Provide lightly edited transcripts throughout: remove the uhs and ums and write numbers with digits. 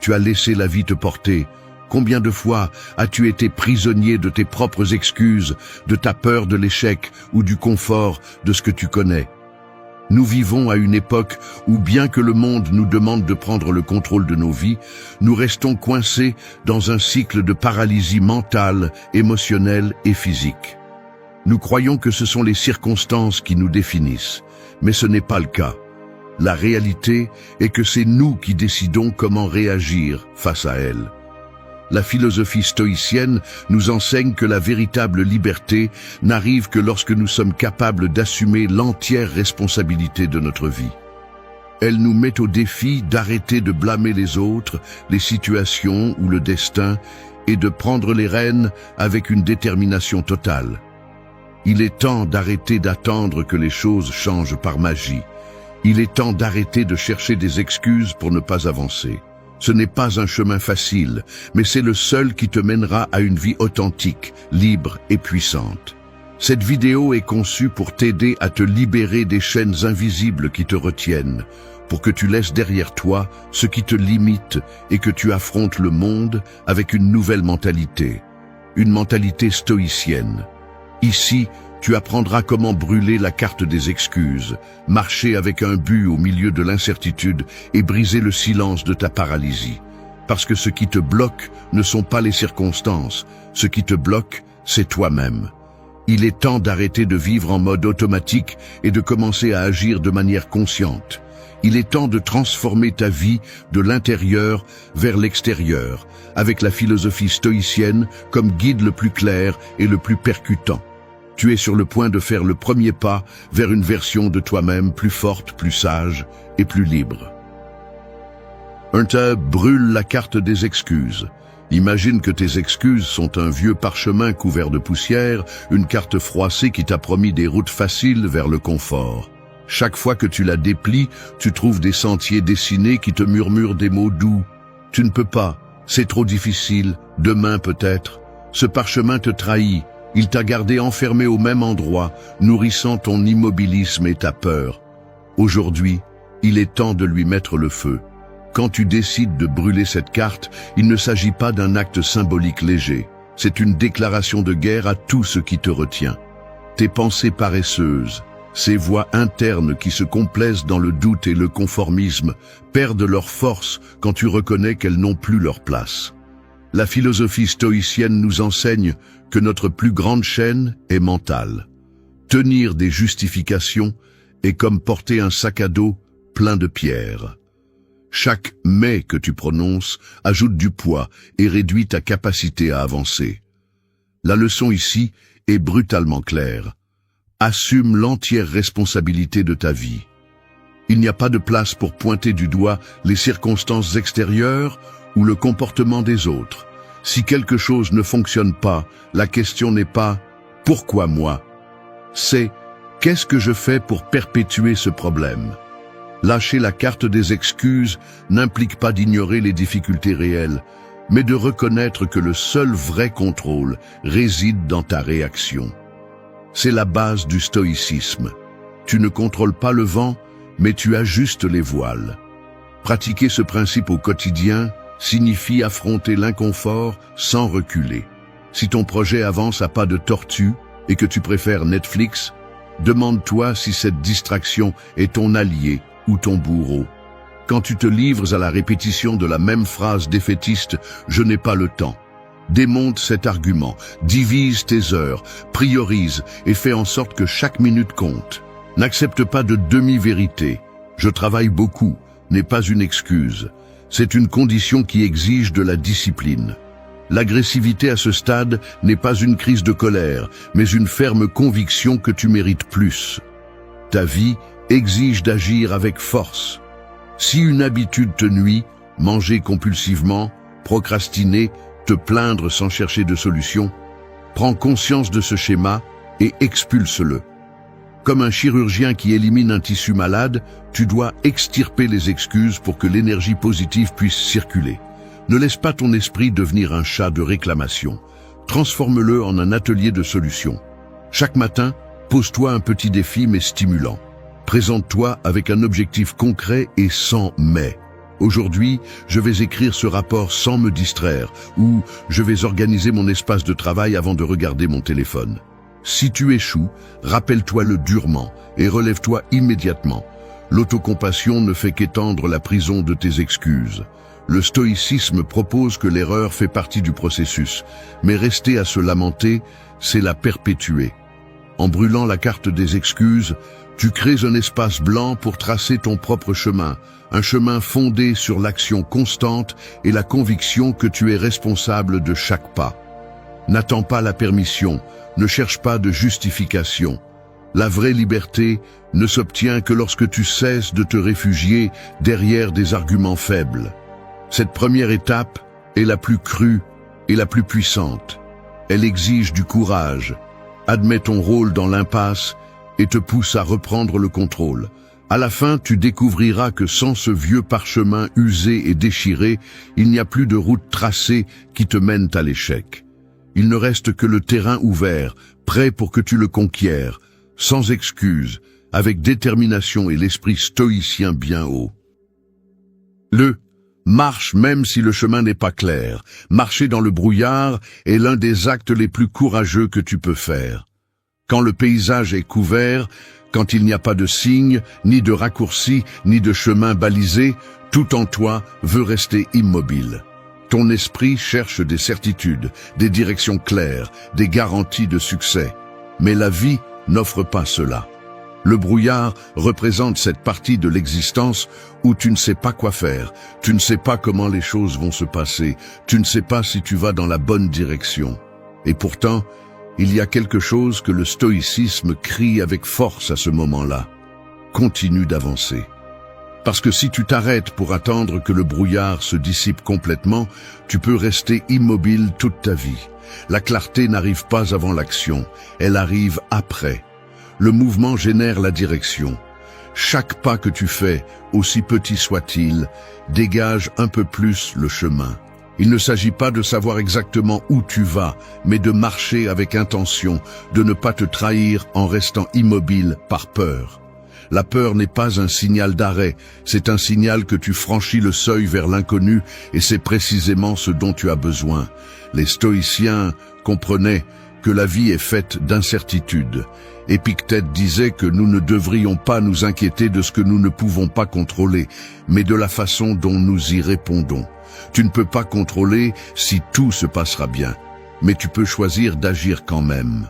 tu as laissé la vie te porter? Combien de fois as-tu été prisonnier de tes propres excuses, de ta peur de l'échec ou du confort de ce que tu connais? Nous vivons à une époque où, bien que le monde nous demande de prendre le contrôle de nos vies, nous restons coincés dans un cycle de paralysie mentale, émotionnelle et physique. Nous croyons que ce sont les circonstances qui nous définissent, mais ce n'est pas le cas. La réalité est que c'est nous qui décidons comment réagir face à elles. La philosophie stoïcienne nous enseigne que la véritable liberté n'arrive que lorsque nous sommes capables d'assumer l'entière responsabilité de notre vie. Elle nous met au défi d'arrêter de blâmer les autres, les situations ou le destin, et de prendre les rênes avec une détermination totale. Il est temps d'arrêter d'attendre que les choses changent par magie. Il est temps d'arrêter de chercher des excuses pour ne pas avancer. Ce n'est pas un chemin facile, mais c'est le seul qui te mènera à une vie authentique, libre et puissante. Cette vidéo est conçue pour t'aider à te libérer des chaînes invisibles qui te retiennent, pour que tu laisses derrière toi ce qui te limite et que tu affrontes le monde avec une nouvelle mentalité, une mentalité stoïcienne. Ici, tu apprendras comment brûler la carte des excuses, marcher avec un but au milieu de l'incertitude et briser le silence de ta paralysie. Parce que ce qui te bloque ne sont pas les circonstances, ce qui te bloque, c'est toi-même. Il est temps d'arrêter de vivre en mode automatique et de commencer à agir de manière consciente. Il est temps de transformer ta vie de l'intérieur vers l'extérieur, avec la philosophie stoïcienne comme guide le plus clair et le plus percutant. Tu es sur le point de faire le premier pas vers une version de toi-même plus forte, plus sage et plus libre. 1. Brûle la carte des excuses. Imagine que tes excuses sont un vieux parchemin couvert de poussière, une carte froissée qui t'a promis des routes faciles vers le confort. Chaque fois que tu la déplies, tu trouves des sentiers dessinés qui te murmurent des mots doux. Tu ne peux pas, c'est trop difficile, demain peut-être. Ce parchemin te trahit. Il t'a gardé enfermé au même endroit, nourrissant ton immobilisme et ta peur. Aujourd'hui, il est temps de lui mettre le feu. Quand tu décides de brûler cette carte, il ne s'agit pas d'un acte symbolique léger. C'est une déclaration de guerre à tout ce qui te retient. Tes pensées paresseuses, ces voix internes qui se complaisent dans le doute et le conformisme, perdent leur force quand tu reconnais qu'elles n'ont plus leur place. La philosophie stoïcienne nous enseigne que notre plus grande chaîne est mentale. Tenir des justifications est comme porter un sac à dos plein de pierres. Chaque « mais » que tu prononces ajoute du poids et réduit ta capacité à avancer. La leçon ici est brutalement claire. Assume l'entière responsabilité de ta vie. Il n'y a pas de place pour pointer du doigt les circonstances extérieures ou le comportement des autres. Si quelque chose ne fonctionne pas, la question n'est pas « pourquoi moi ?», c'est « qu'est-ce que je fais pour perpétuer ce problème ?» Lâcher la carte des excuses n'implique pas d'ignorer les difficultés réelles, mais de reconnaître que le seul vrai contrôle réside dans ta réaction. C'est la base du stoïcisme. Tu ne contrôles pas le vent, mais tu ajustes les voiles. Pratiquer ce principe au quotidien signifie affronter l'inconfort sans reculer. Si ton projet avance à pas de tortue et que tu préfères Netflix, demande-toi si cette distraction est ton allié ou ton bourreau. Quand tu te livres à la répétition de la même phrase défaitiste « je n'ai pas le temps », démonte cet argument, divise tes heures, priorise et fais en sorte que chaque minute compte. N'accepte pas de demi-vérité. « Je travaille beaucoup » n'est pas une excuse. C'est une condition qui exige de la discipline. L'agressivité à ce stade n'est pas une crise de colère, mais une ferme conviction que tu mérites plus. Ta vie exige d'agir avec force. Si une habitude te nuit, manger compulsivement, procrastiner, te plaindre sans chercher de solution, prends conscience de ce schéma et expulse-le. Comme un chirurgien qui élimine un tissu malade, tu dois extirper les excuses pour que l'énergie positive puisse circuler. Ne laisse pas ton esprit devenir un chat de réclamation. Transforme-le en un atelier de solutions. Chaque matin, pose-toi un petit défi mais stimulant. Présente-toi avec un objectif concret et sans « mais ». Aujourd'hui, je vais écrire ce rapport sans me distraire, ou je vais organiser mon espace de travail avant de regarder mon téléphone. Si tu échoues, rappelle-toi-le durement et relève-toi immédiatement. L'autocompassion ne fait qu'étendre la prison de tes excuses. Le stoïcisme propose que l'erreur fait partie du processus, mais rester à se lamenter, c'est la perpétuer. En brûlant la carte des excuses, tu crées un espace blanc pour tracer ton propre chemin, un chemin fondé sur l'action constante et la conviction que tu es responsable de chaque pas. N'attends pas la permission, ne cherche pas de justification. La vraie liberté ne s'obtient que lorsque tu cesses de te réfugier derrière des arguments faibles. Cette première étape est la plus crue et la plus puissante. Elle exige du courage, admet ton rôle dans l'impasse et te pousse à reprendre le contrôle. À la fin, tu découvriras que sans ce vieux parchemin usé et déchiré, il n'y a plus de route tracée qui te mène à l'échec. Il ne reste que le terrain ouvert, prêt pour que tu le conquières, sans excuse, avec détermination et l'esprit stoïcien bien haut. Marche même si le chemin n'est pas clair. Marcher dans le brouillard est l'un des actes les plus courageux que tu peux faire. Quand le paysage est couvert, quand il n'y a pas de signes, ni de raccourcis, ni de chemin balisé, tout en toi veut rester immobile. Ton esprit cherche des certitudes, des directions claires, des garanties de succès. Mais la vie n'offre pas cela. Le brouillard représente cette partie de l'existence où tu ne sais pas quoi faire, tu ne sais pas comment les choses vont se passer, tu ne sais pas si tu vas dans la bonne direction. Et pourtant, il y a quelque chose que le stoïcisme crie avec force à ce moment-là. Continue d'avancer. Parce que si tu t'arrêtes pour attendre que le brouillard se dissipe complètement, tu peux rester immobile toute ta vie. La clarté n'arrive pas avant l'action, elle arrive après. Le mouvement génère la direction. Chaque pas que tu fais, aussi petit soit-il, dégage un peu plus le chemin. Il ne s'agit pas de savoir exactement où tu vas, mais de marcher avec intention, de ne pas te trahir en restant immobile par peur. La peur n'est pas un signal d'arrêt, c'est un signal que tu franchis le seuil vers l'inconnu et c'est précisément ce dont tu as besoin. Les stoïciens comprenaient que la vie est faite d'incertitudes. Épictète disait que nous ne devrions pas nous inquiéter de ce que nous ne pouvons pas contrôler, mais de la façon dont nous y répondons. Tu ne peux pas contrôler si tout se passera bien, mais tu peux choisir d'agir quand même.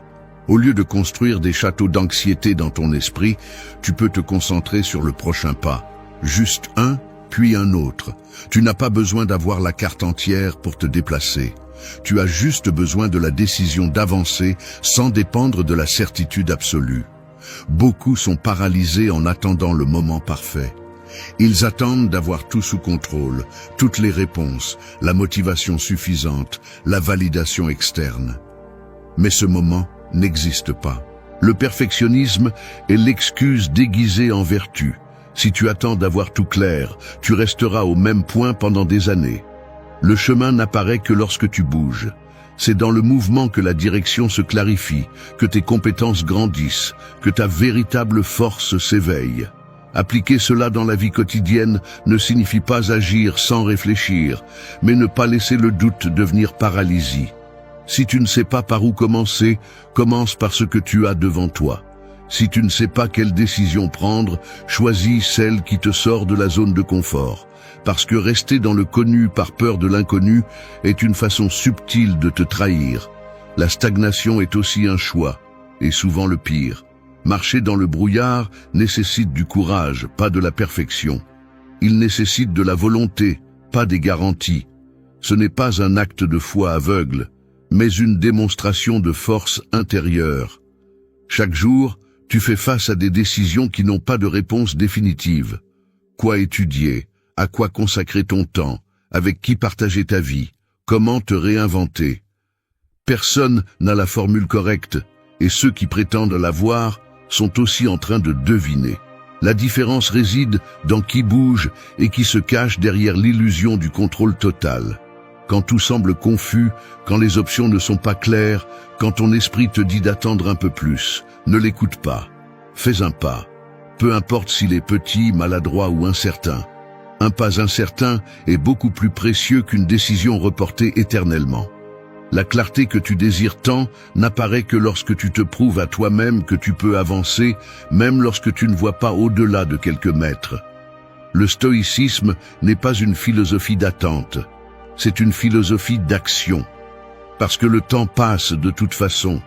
Au lieu de construire des châteaux d'anxiété dans ton esprit, tu peux te concentrer sur le prochain pas. Juste un, puis un autre. Tu n'as pas besoin d'avoir la carte entière pour te déplacer. Tu as juste besoin de la décision d'avancer sans dépendre de la certitude absolue. Beaucoup sont paralysés en attendant le moment parfait. Ils attendent d'avoir tout sous contrôle, toutes les réponses, la motivation suffisante, la validation externe. Mais ce moment n'existe pas. Le perfectionnisme est l'excuse déguisée en vertu. Si tu attends d'avoir tout clair, tu resteras au même point pendant des années. Le chemin n'apparaît que lorsque tu bouges. C'est dans le mouvement que la direction se clarifie, que tes compétences grandissent, que ta véritable force s'éveille. Appliquer cela dans la vie quotidienne ne signifie pas agir sans réfléchir, mais ne pas laisser le doute devenir paralysie. Si tu ne sais pas par où commencer, commence par ce que tu as devant toi. Si tu ne sais pas quelle décision prendre, choisis celle qui te sort de la zone de confort. Parce que rester dans le connu par peur de l'inconnu est une façon subtile de te trahir. La stagnation est aussi un choix, et souvent le pire. Marcher dans le brouillard nécessite du courage, pas de la perfection. Il nécessite de la volonté, pas des garanties. Ce n'est pas un acte de foi aveugle, mais une démonstration de force intérieure. Chaque jour, tu fais face à des décisions qui n'ont pas de réponse définitive. Quoi étudier? À quoi consacrer ton temps? Avec qui partager ta vie? Comment te réinventer? Personne n'a la formule correcte, et ceux qui prétendent l'avoir sont aussi en train de deviner. La différence réside dans qui bouge et qui se cache derrière l'illusion du contrôle total. Quand tout semble confus, quand les options ne sont pas claires, quand ton esprit te dit d'attendre un peu plus, ne l'écoute pas. Fais un pas. Peu importe s'il est petit, maladroit ou incertain. Un pas incertain est beaucoup plus précieux qu'une décision reportée éternellement. La clarté que tu désires tant n'apparaît que lorsque tu te prouves à toi-même que tu peux avancer, même lorsque tu ne vois pas au-delà de quelques mètres. Le stoïcisme n'est pas une philosophie d'attente, c'est une philosophie d'action. Parce que le temps passe de toute façon,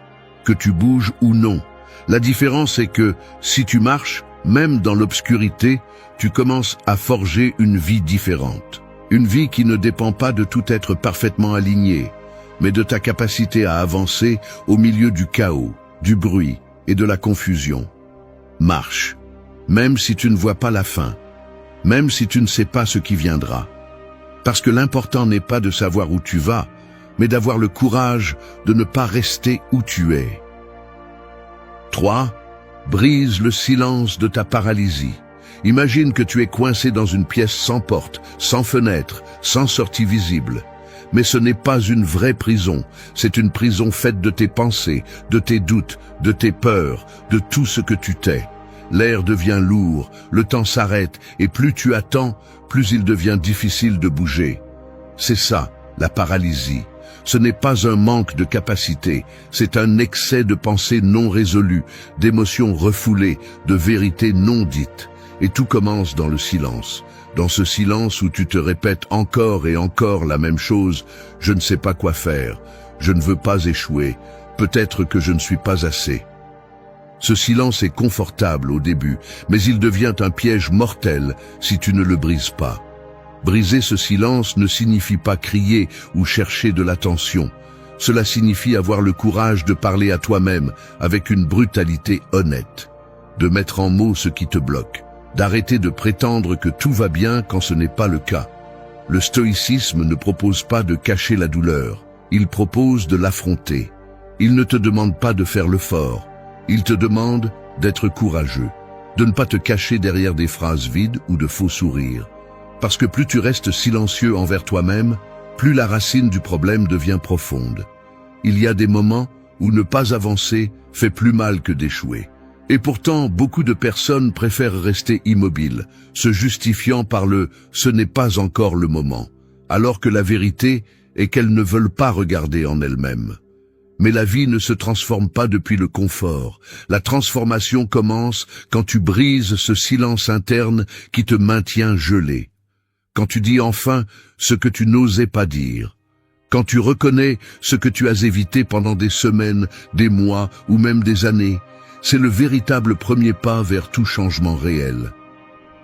que tu bouges ou non. La différence est que, si tu marches, même dans l'obscurité, tu commences à forger une vie différente. Une vie qui ne dépend pas de tout être parfaitement aligné, mais de ta capacité à avancer au milieu du chaos, du bruit et de la confusion. Marche, même si tu ne vois pas la fin, même si tu ne sais pas ce qui viendra. Parce que l'important n'est pas de savoir où tu vas, mais d'avoir le courage de ne pas rester où tu es. 3. Brise le silence de ta paralysie. Imagine que tu es coincé dans une pièce sans porte, sans fenêtre, sans sortie visible. Mais ce n'est pas une vraie prison, c'est une prison faite de tes pensées, de tes doutes, de tes peurs, de tout ce que tu t'es. L'air devient lourd, le temps s'arrête, et plus tu attends, plus il devient difficile de bouger. C'est ça, la paralysie. Ce n'est pas un manque de capacité, c'est un excès de pensées non résolues, d'émotions refoulées, de vérités non dites. Et tout commence dans le silence. Dans ce silence où tu te répètes encore et encore la même chose, je ne sais pas quoi faire, je ne veux pas échouer, peut-être que je ne suis pas assez. Ce silence est confortable au début, mais il devient un piège mortel si tu ne le brises pas. Briser ce silence ne signifie pas crier ou chercher de l'attention. Cela signifie avoir le courage de parler à toi-même avec une brutalité honnête, de mettre en mots ce qui te bloque, d'arrêter de prétendre que tout va bien quand ce n'est pas le cas. Le stoïcisme ne propose pas de cacher la douleur, il propose de l'affronter. Il ne te demande pas de faire le fort, il te demande d'être courageux, de ne pas te cacher derrière des phrases vides ou de faux sourires. Parce que plus tu restes silencieux envers toi-même, plus la racine du problème devient profonde. Il y a des moments où ne pas avancer fait plus mal que d'échouer. Et pourtant, beaucoup de personnes préfèrent rester immobiles, se justifiant par le « ce n'est pas encore le moment », alors que la vérité est qu'elles ne veulent pas regarder en elles-mêmes. Mais la vie ne se transforme pas depuis le confort. La transformation commence quand tu brises ce silence interne qui te maintient gelé. Quand tu dis enfin ce que tu n'osais pas dire. Quand tu reconnais ce que tu as évité pendant des semaines, des mois ou même des années. C'est le véritable premier pas vers tout changement réel.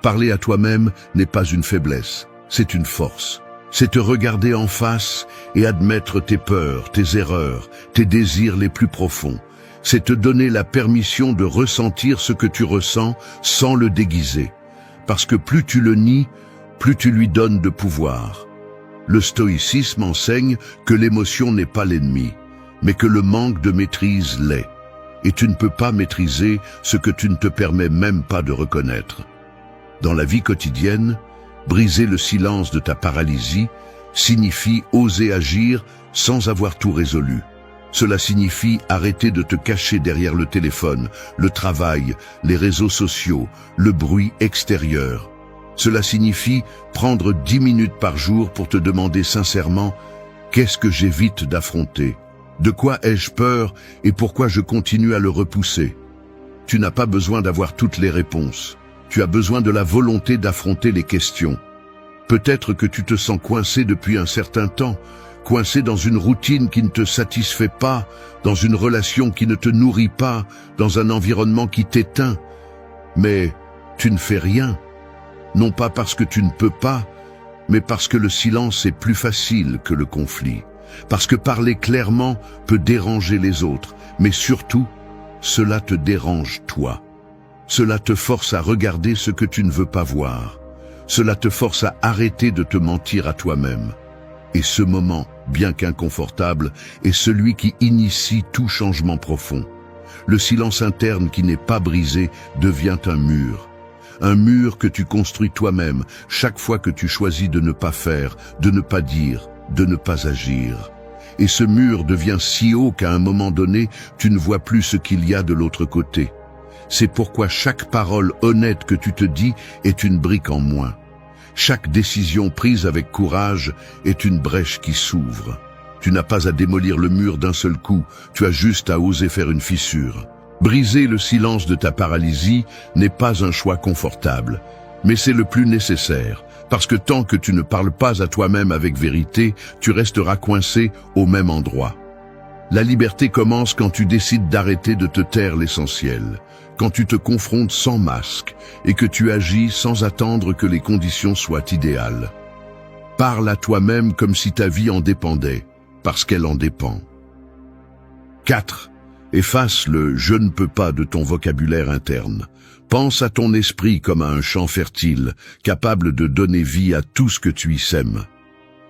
Parler à toi-même n'est pas une faiblesse, c'est une force. C'est te regarder en face et admettre tes peurs, tes erreurs, tes désirs les plus profonds. C'est te donner la permission de ressentir ce que tu ressens sans le déguiser. Parce que plus tu le nies, plus tu lui donnes de pouvoir. Le stoïcisme enseigne que l'émotion n'est pas l'ennemi, mais que le manque de maîtrise l'est. Et tu ne peux pas maîtriser ce que tu ne te permets même pas de reconnaître. Dans la vie quotidienne, briser le silence de ta paralysie signifie oser agir sans avoir tout résolu. Cela signifie arrêter de te cacher derrière le téléphone, le travail, les réseaux sociaux, le bruit extérieur. Cela signifie prendre 10 minutes par jour pour te demander sincèrement « Qu'est-ce que j'évite d'affronter ? De quoi ai-je peur et pourquoi je continue à le repousser ?» Tu n'as pas besoin d'avoir toutes les réponses. Tu as besoin de la volonté d'affronter les questions. Peut-être que tu te sens coincé depuis un certain temps, coincé dans une routine qui ne te satisfait pas, dans une relation qui ne te nourrit pas, dans un environnement qui t'éteint. Mais tu ne fais rien. Non pas parce que tu ne peux pas, mais parce que le silence est plus facile que le conflit. Parce que parler clairement peut déranger les autres, mais surtout, cela te dérange toi. Cela te force à regarder ce que tu ne veux pas voir. Cela te force à arrêter de te mentir à toi-même. Et ce moment, bien qu'inconfortable, est celui qui initie tout changement profond. Le silence interne qui n'est pas brisé devient un mur. Un mur que tu construis toi-même chaque fois que tu choisis de ne pas faire, de ne pas dire, de ne pas agir. Et ce mur devient si haut qu'à un moment donné, tu ne vois plus ce qu'il y a de l'autre côté. C'est pourquoi chaque parole honnête que tu te dis est une brique en moins. Chaque décision prise avec courage est une brèche qui s'ouvre. Tu n'as pas à démolir le mur d'un seul coup, tu as juste à oser faire une fissure. Briser le silence de ta paralysie n'est pas un choix confortable, mais c'est le plus nécessaire, parce que tant que tu ne parles pas à toi-même avec vérité, tu resteras coincé au même endroit. La liberté commence quand tu décides d'arrêter de te taire l'essentiel, quand tu te confrontes sans masque et que tu agis sans attendre que les conditions soient idéales. Parle à toi-même comme si ta vie en dépendait, parce qu'elle en dépend. 4. Efface le « je ne peux pas » de ton vocabulaire interne. Pense à ton esprit comme à un champ fertile, capable de donner vie à tout ce que tu y sèmes.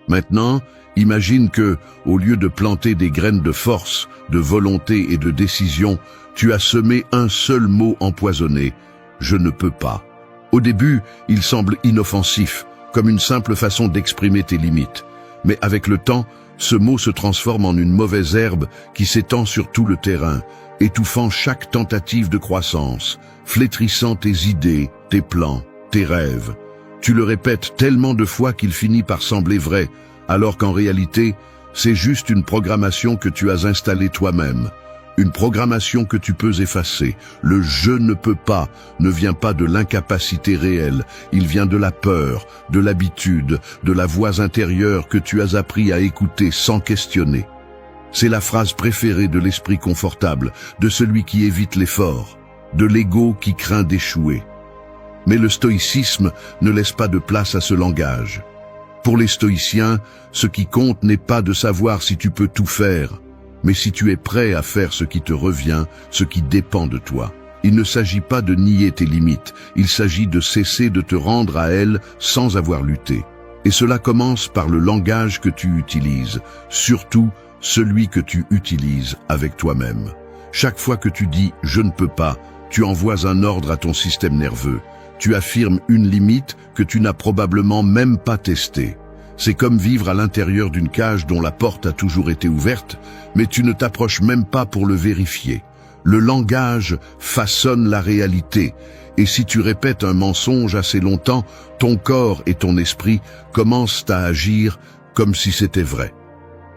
Maintenant, imagine que, au lieu de planter des graines de force, de volonté et de décision, tu as semé un seul mot empoisonné, « je ne peux pas ». Au début, il semble inoffensif, comme une simple façon d'exprimer tes limites. Mais avec le temps, ce mot se transforme en une mauvaise herbe qui s'étend sur tout le terrain, étouffant chaque tentative de croissance, flétrissant tes idées, tes plans, tes rêves. Tu le répètes tellement de fois qu'il finit par sembler vrai, alors qu'en réalité, c'est juste une programmation que tu as installée toi-même. Une programmation que tu peux effacer. Le « je ne peux pas » ne vient pas de l'incapacité réelle, il vient de la peur, de l'habitude, de la voix intérieure que tu as appris à écouter sans questionner. C'est la phrase préférée de l'esprit confortable, de celui qui évite l'effort, de l'ego qui craint d'échouer. Mais le stoïcisme ne laisse pas de place à ce langage. Pour les stoïciens, ce qui compte n'est pas de savoir si tu peux tout faire, mais si tu es prêt à faire ce qui te revient, ce qui dépend de toi. Il ne s'agit pas de nier tes limites, il s'agit de cesser de te rendre à elles sans avoir lutté. Et cela commence par le langage que tu utilises, surtout celui que tu utilises avec toi-même. Chaque fois que tu dis « je ne peux pas », tu envoies un ordre à ton système nerveux. Tu affirmes une limite que tu n'as probablement même pas testée. C'est comme vivre à l'intérieur d'une cage dont la porte a toujours été ouverte, mais tu ne t'approches même pas pour le vérifier. Le langage façonne la réalité, et si tu répètes un mensonge assez longtemps, ton corps et ton esprit commencent à agir comme si c'était vrai.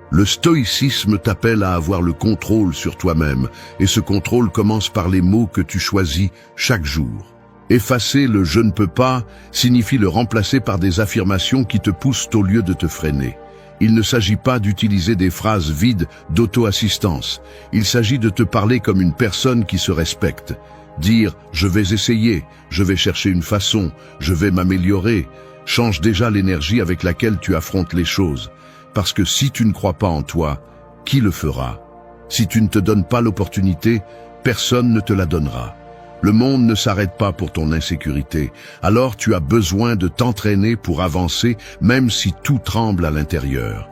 Le stoïcisme t'appelle à avoir le contrôle sur toi-même, et ce contrôle commence par les mots que tu choisis chaque jour. Effacer le « je ne peux pas » signifie le remplacer par des affirmations qui te poussent au lieu de te freiner. Il ne s'agit pas d'utiliser des phrases vides d'auto-assistance. Il s'agit de te parler comme une personne qui se respecte. Dire « je vais essayer, je vais chercher une façon, je vais m'améliorer » change déjà l'énergie avec laquelle tu affrontes les choses. Parce que si tu ne crois pas en toi, qui le fera? Si tu ne te donnes pas l'opportunité, personne ne te la donnera. Le monde ne s'arrête pas pour ton insécurité, alors tu as besoin de t'entraîner pour avancer même si tout tremble à l'intérieur.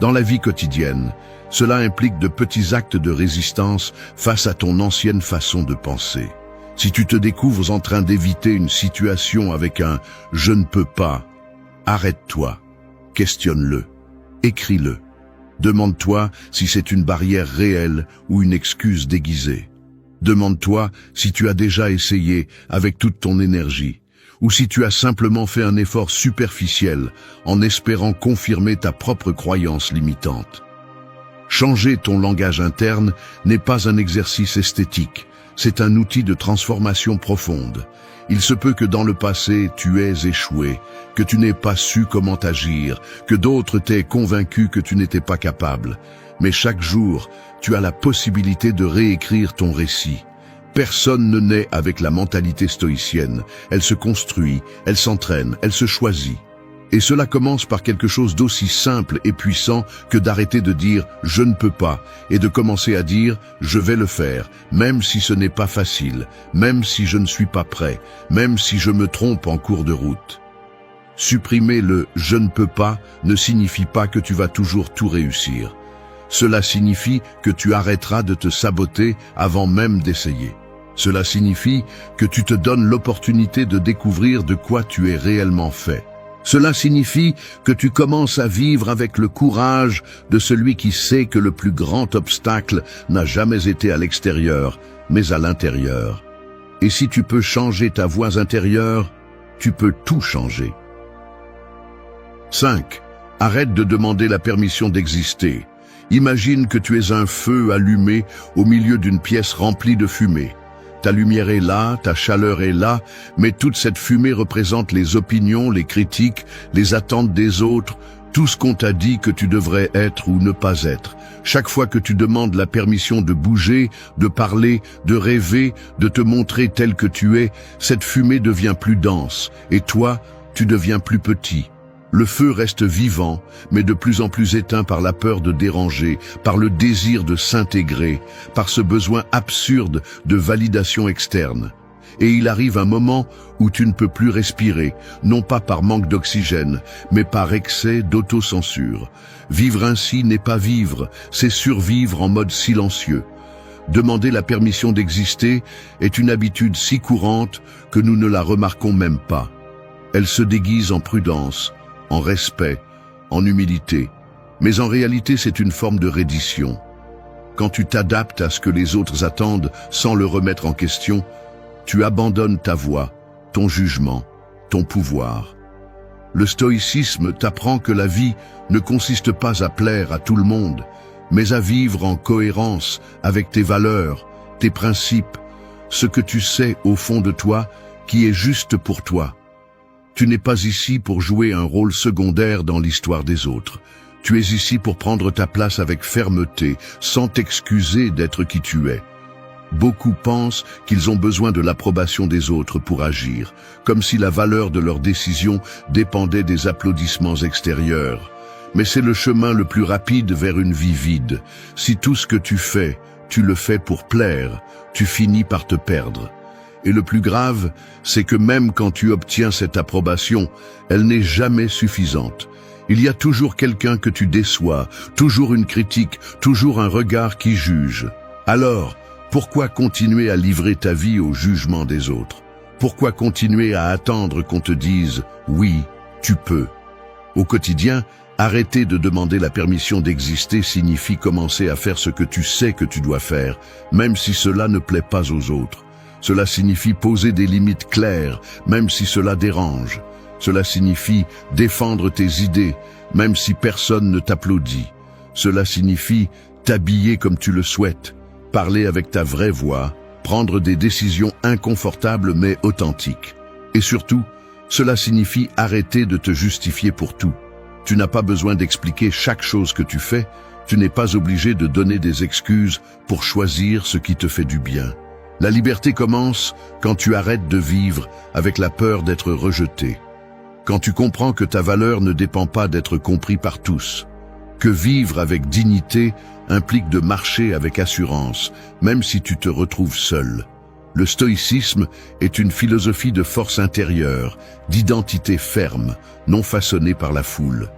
Dans la vie quotidienne, cela implique de petits actes de résistance face à ton ancienne façon de penser. Si tu te découvres en train d'éviter une situation avec un « je ne peux pas », arrête-toi, questionne-le, écris-le. Demande-toi si c'est une barrière réelle ou une excuse déguisée. Demande-toi si tu as déjà essayé avec toute ton énergie, ou si tu as simplement fait un effort superficiel en espérant confirmer ta propre croyance limitante. Changer ton langage interne n'est pas un exercice esthétique, c'est un outil de transformation profonde. Il se peut que dans le passé, tu aies échoué, que tu n'aies pas su comment agir, que d'autres t'aient convaincu que tu n'étais pas capable. Mais chaque jour, tu as la possibilité de réécrire ton récit. Personne ne naît avec la mentalité stoïcienne. Elle se construit, elle s'entraîne, elle se choisit. Et cela commence par quelque chose d'aussi simple et puissant que d'arrêter de dire « je ne peux pas » et de commencer à dire « je vais le faire », même si ce n'est pas facile, même si je ne suis pas prêt, même si je me trompe en cours de route. Supprimer le « je ne peux pas » ne signifie pas que tu vas toujours tout réussir. Cela signifie que tu arrêteras de te saboter avant même d'essayer. Cela signifie que tu te donnes l'opportunité de découvrir de quoi tu es réellement fait. Cela signifie que tu commences à vivre avec le courage de celui qui sait que le plus grand obstacle n'a jamais été à l'extérieur, mais à l'intérieur. Et si tu peux changer ta voix intérieure, tu peux tout changer. 5. Arrête de demander la permission d'exister. Imagine que tu es un feu allumé au milieu d'une pièce remplie de fumée. Ta lumière est là, ta chaleur est là, mais toute cette fumée représente les opinions, les critiques, les attentes des autres, tout ce qu'on t'a dit que tu devrais être ou ne pas être. Chaque fois que tu demandes la permission de bouger, de parler, de rêver, de te montrer tel que tu es, cette fumée devient plus dense, et toi, tu deviens plus petit. Le feu reste vivant, mais de plus en plus éteint par la peur de déranger, par le désir de s'intégrer, par ce besoin absurde de validation externe. Et il arrive un moment où tu ne peux plus respirer, non pas par manque d'oxygène, mais par excès d'autocensure. Vivre ainsi n'est pas vivre, c'est survivre en mode silencieux. Demander la permission d'exister est une habitude si courante que nous ne la remarquons même pas. Elle se déguise en prudence, en respect, en humilité. Mais en réalité, c'est une forme de reddition. Quand tu t'adaptes à ce que les autres attendent sans le remettre en question, tu abandonnes ta voix, ton jugement, ton pouvoir. Le stoïcisme t'apprend que la vie ne consiste pas à plaire à tout le monde, mais à vivre en cohérence avec tes valeurs, tes principes, ce que tu sais au fond de toi qui est juste pour toi. Tu n'es pas ici pour jouer un rôle secondaire dans l'histoire des autres. Tu es ici pour prendre ta place avec fermeté, sans t'excuser d'être qui tu es. Beaucoup pensent qu'ils ont besoin de l'approbation des autres pour agir, comme si la valeur de leurs décisions dépendait des applaudissements extérieurs. Mais c'est le chemin le plus rapide vers une vie vide. Si tout ce que tu le fais pour plaire, tu finis par te perdre. Et le plus grave, c'est que même quand tu obtiens cette approbation, elle n'est jamais suffisante. Il y a toujours quelqu'un que tu déçois, toujours une critique, toujours un regard qui juge. Alors, pourquoi continuer à livrer ta vie au jugement des autres? Pourquoi continuer à attendre qu'on te dise « oui, tu peux ». Au quotidien, arrêter de demander la permission d'exister signifie commencer à faire ce que tu sais que tu dois faire, même si cela ne plaît pas aux autres. Cela signifie poser des limites claires, même si cela dérange. Cela signifie défendre tes idées, même si personne ne t'applaudit. Cela signifie t'habiller comme tu le souhaites, parler avec ta vraie voix, prendre des décisions inconfortables mais authentiques. Et surtout, cela signifie arrêter de te justifier pour tout. Tu n'as pas besoin d'expliquer chaque chose que tu fais, tu n'es pas obligé de donner des excuses pour choisir ce qui te fait du bien. La liberté commence quand tu arrêtes de vivre avec la peur d'être rejeté. Quand tu comprends que ta valeur ne dépend pas d'être compris par tous. Que vivre avec dignité implique de marcher avec assurance, même si tu te retrouves seul. Le stoïcisme est une philosophie de force intérieure, d'identité ferme, non façonnée par la foule.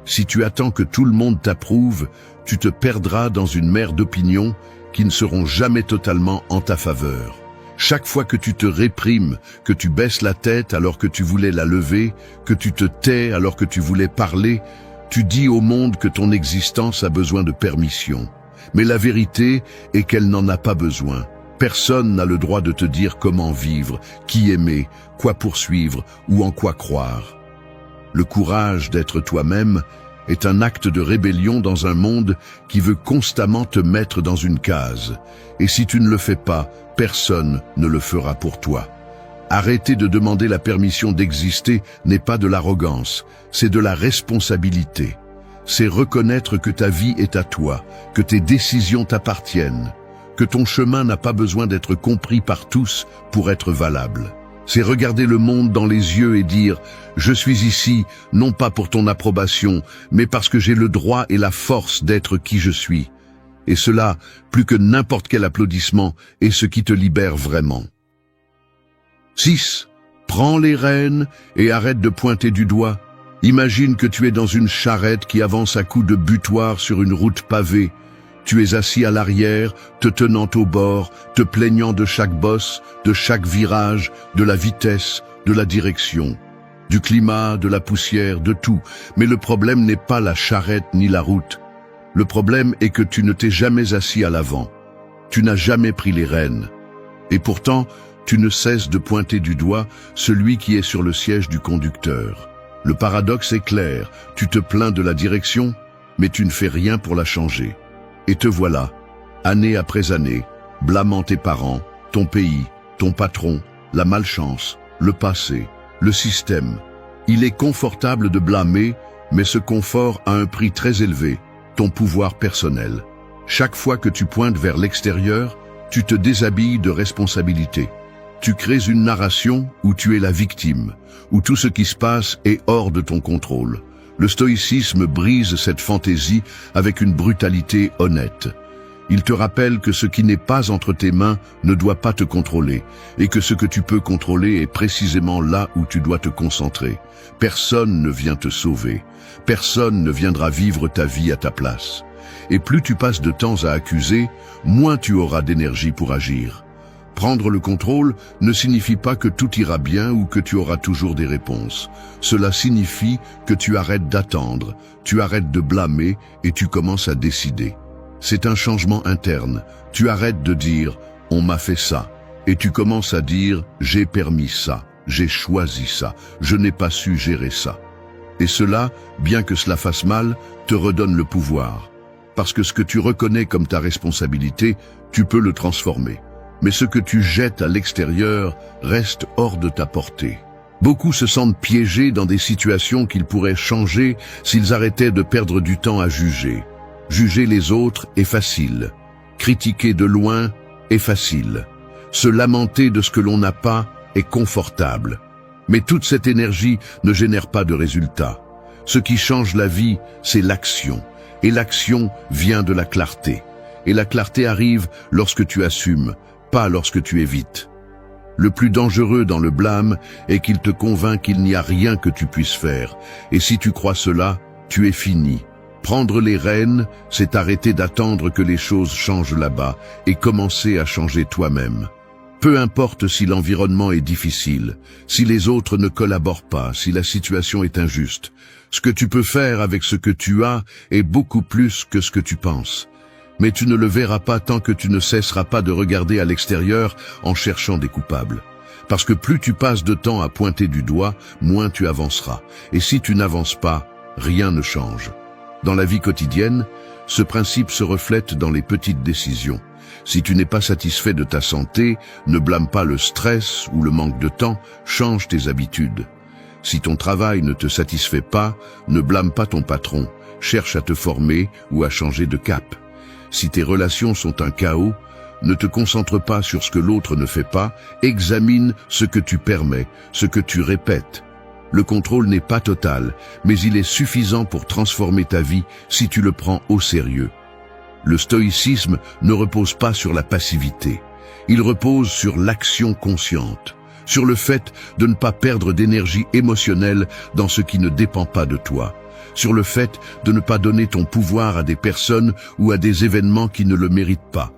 Si tu attends que tout le monde t'approuve, tu te perdras dans une mer d'opinions qui ne seront jamais totalement en ta faveur. Chaque fois que tu te réprimes, que tu baisses la tête alors que tu voulais la lever, que tu te tais alors que tu voulais parler, tu dis au monde que ton existence a besoin de permission. Mais la vérité est qu'elle n'en a pas besoin. Personne n'a le droit de te dire comment vivre, qui aimer, quoi poursuivre ou en quoi croire. Le courage d'être toi-même est un acte de rébellion dans un monde qui veut constamment te mettre dans une case. Et si tu ne le fais pas, personne ne le fera pour toi. Arrêter de demander la permission d'exister n'est pas de l'arrogance, c'est de la responsabilité. C'est reconnaître que ta vie est à toi, que tes décisions t'appartiennent, que ton chemin n'a pas besoin d'être compris par tous pour être valable. C'est regarder le monde dans les yeux et dire « Je suis ici, non pas pour ton approbation, mais parce que j'ai le droit et la force d'être qui je suis. » Et cela, plus que n'importe quel applaudissement, est ce qui te libère vraiment. 6. Prends les rênes et arrête de pointer du doigt. Imagine que tu es dans une charrette qui avance à coups de butoir sur une route pavée. Tu es assis à l'arrière, te tenant au bord, te plaignant de chaque bosse, de chaque virage, de la vitesse, de la direction, du climat, de la poussière, de tout. Mais le problème n'est pas la charrette ni la route. Le problème est que tu ne t'es jamais assis à l'avant. Tu n'as jamais pris les rênes. Et pourtant, tu ne cesses de pointer du doigt celui qui est sur le siège du conducteur. Le paradoxe est clair, tu te plains de la direction, mais tu ne fais rien pour la changer. Et te voilà, année après année, blâmant tes parents, ton pays, ton patron, la malchance, le passé, le système. Il est confortable de blâmer, mais ce confort a un prix très élevé, ton pouvoir personnel. Chaque fois que tu pointes vers l'extérieur, tu te déshabilles de responsabilité. Tu crées une narration où tu es la victime, où tout ce qui se passe est hors de ton contrôle. Le stoïcisme brise cette fantaisie avec une brutalité honnête. Il te rappelle que ce qui n'est pas entre tes mains ne doit pas te contrôler, et que ce que tu peux contrôler est précisément là où tu dois te concentrer. Personne ne vient te sauver. Personne ne viendra vivre ta vie à ta place. Et plus tu passes de temps à accuser, moins tu auras d'énergie pour agir. Prendre le contrôle ne signifie pas que tout ira bien ou que tu auras toujours des réponses. Cela signifie que tu arrêtes d'attendre, tu arrêtes de blâmer et tu commences à décider. C'est un changement interne. Tu arrêtes de dire « on m'a fait ça » et tu commences à dire « j'ai permis ça, j'ai choisi ça, je n'ai pas su gérer ça ». Et cela, bien que cela fasse mal, te redonne le pouvoir. Parce que ce que tu reconnais comme ta responsabilité, tu peux le transformer. Mais ce que tu jettes à l'extérieur reste hors de ta portée. Beaucoup se sentent piégés dans des situations qu'ils pourraient changer s'ils arrêtaient de perdre du temps à juger. Juger les autres est facile. Critiquer de loin est facile. Se lamenter de ce que l'on n'a pas est confortable. Mais toute cette énergie ne génère pas de résultat. Ce qui change la vie, c'est l'action. Et l'action vient de la clarté. Et la clarté arrive lorsque tu assumes, pas lorsque tu évites. Le plus dangereux dans le blâme est qu'il te convainc qu'il n'y a rien que tu puisses faire. Et si tu crois cela, tu es fini. Prendre les rênes, c'est arrêter d'attendre que les choses changent là-bas et commencer à changer toi-même. Peu importe si l'environnement est difficile, si les autres ne collaborent pas, si la situation est injuste. Ce que tu peux faire avec ce que tu as est beaucoup plus que ce que tu penses. Mais tu ne le verras pas tant que tu ne cesseras pas de regarder à l'extérieur en cherchant des coupables. Parce que plus tu passes de temps à pointer du doigt, moins tu avanceras. Et si tu n'avances pas, rien ne change. Dans la vie quotidienne, ce principe se reflète dans les petites décisions. Si tu n'es pas satisfait de ta santé, ne blâme pas le stress ou le manque de temps, change tes habitudes. Si ton travail ne te satisfait pas, ne blâme pas ton patron, cherche à te former ou à changer de cap. Si tes relations sont un chaos, ne te concentre pas sur ce que l'autre ne fait pas, examine ce que tu permets, ce que tu répètes. Le contrôle n'est pas total, mais il est suffisant pour transformer ta vie si tu le prends au sérieux. Le stoïcisme ne repose pas sur la passivité. Il repose sur l'action consciente, sur le fait de ne pas perdre d'énergie émotionnelle dans ce qui ne dépend pas de toi, sur le fait de ne pas donner ton pouvoir à des personnes ou à des événements qui ne le méritent pas.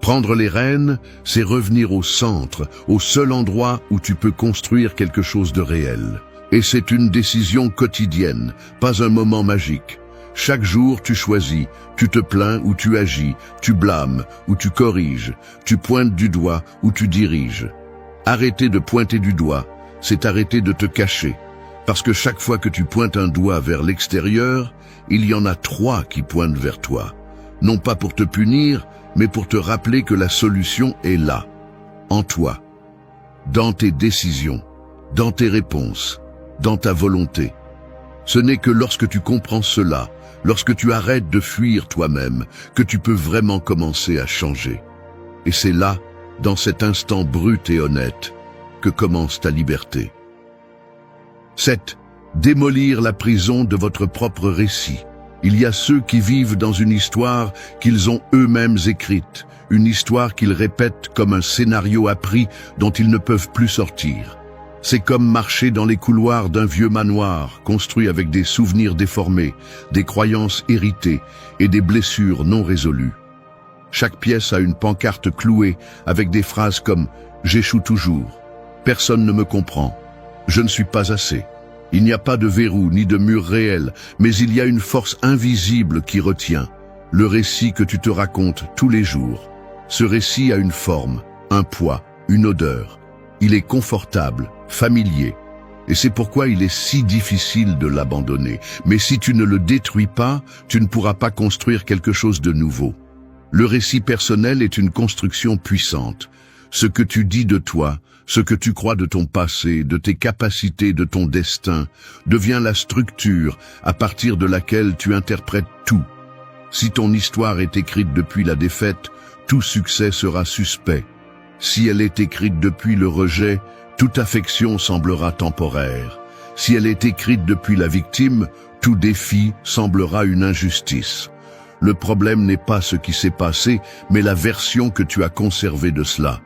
Prendre les rênes, c'est revenir au centre, au seul endroit où tu peux construire quelque chose de réel. Et c'est une décision quotidienne, pas un moment magique. Chaque jour, tu choisis, tu te plains ou tu agis, tu blâmes ou tu corriges, tu pointes du doigt ou tu diriges. Arrêter de pointer du doigt, c'est arrêter de te cacher. Parce que chaque fois que tu pointes un doigt vers l'extérieur, il y en a 3 qui pointent vers toi. Non pas pour te punir, mais pour te rappeler que la solution est là, en toi, dans tes décisions, dans tes réponses, dans ta volonté. Ce n'est que lorsque tu comprends cela, lorsque tu arrêtes de fuir toi-même, que tu peux vraiment commencer à changer. Et c'est là, dans cet instant brut et honnête, que commence ta liberté. 7. Démolir la prison de votre propre récit. Il y a ceux qui vivent dans une histoire qu'ils ont eux-mêmes écrite, une histoire qu'ils répètent comme un scénario appris dont ils ne peuvent plus sortir. C'est comme marcher dans les couloirs d'un vieux manoir construit avec des souvenirs déformés, des croyances héritées et des blessures non résolues. Chaque pièce a une pancarte clouée avec des phrases comme « J'échoue toujours »,« Personne ne me comprend »,« Je ne suis pas assez ». Il n'y a pas de verrou ni de mur réel, mais il y a une force invisible qui retient, le récit que tu te racontes tous les jours. Ce récit a une forme, un poids, une odeur. Il est confortable, familier. Et c'est pourquoi il est si difficile de l'abandonner. Mais si tu ne le détruis pas, tu ne pourras pas construire quelque chose de nouveau. Le récit personnel est une construction puissante. Ce que tu dis de toi, ce que tu crois de ton passé, de tes capacités, de ton destin, devient la structure à partir de laquelle tu interprètes tout. Si ton histoire est écrite depuis la défaite, tout succès sera suspect. Si elle est écrite depuis le rejet, toute affection semblera temporaire. Si elle est écrite depuis la victime, tout défi semblera une injustice. Le problème n'est pas ce qui s'est passé, mais la version que tu as conservée de cela.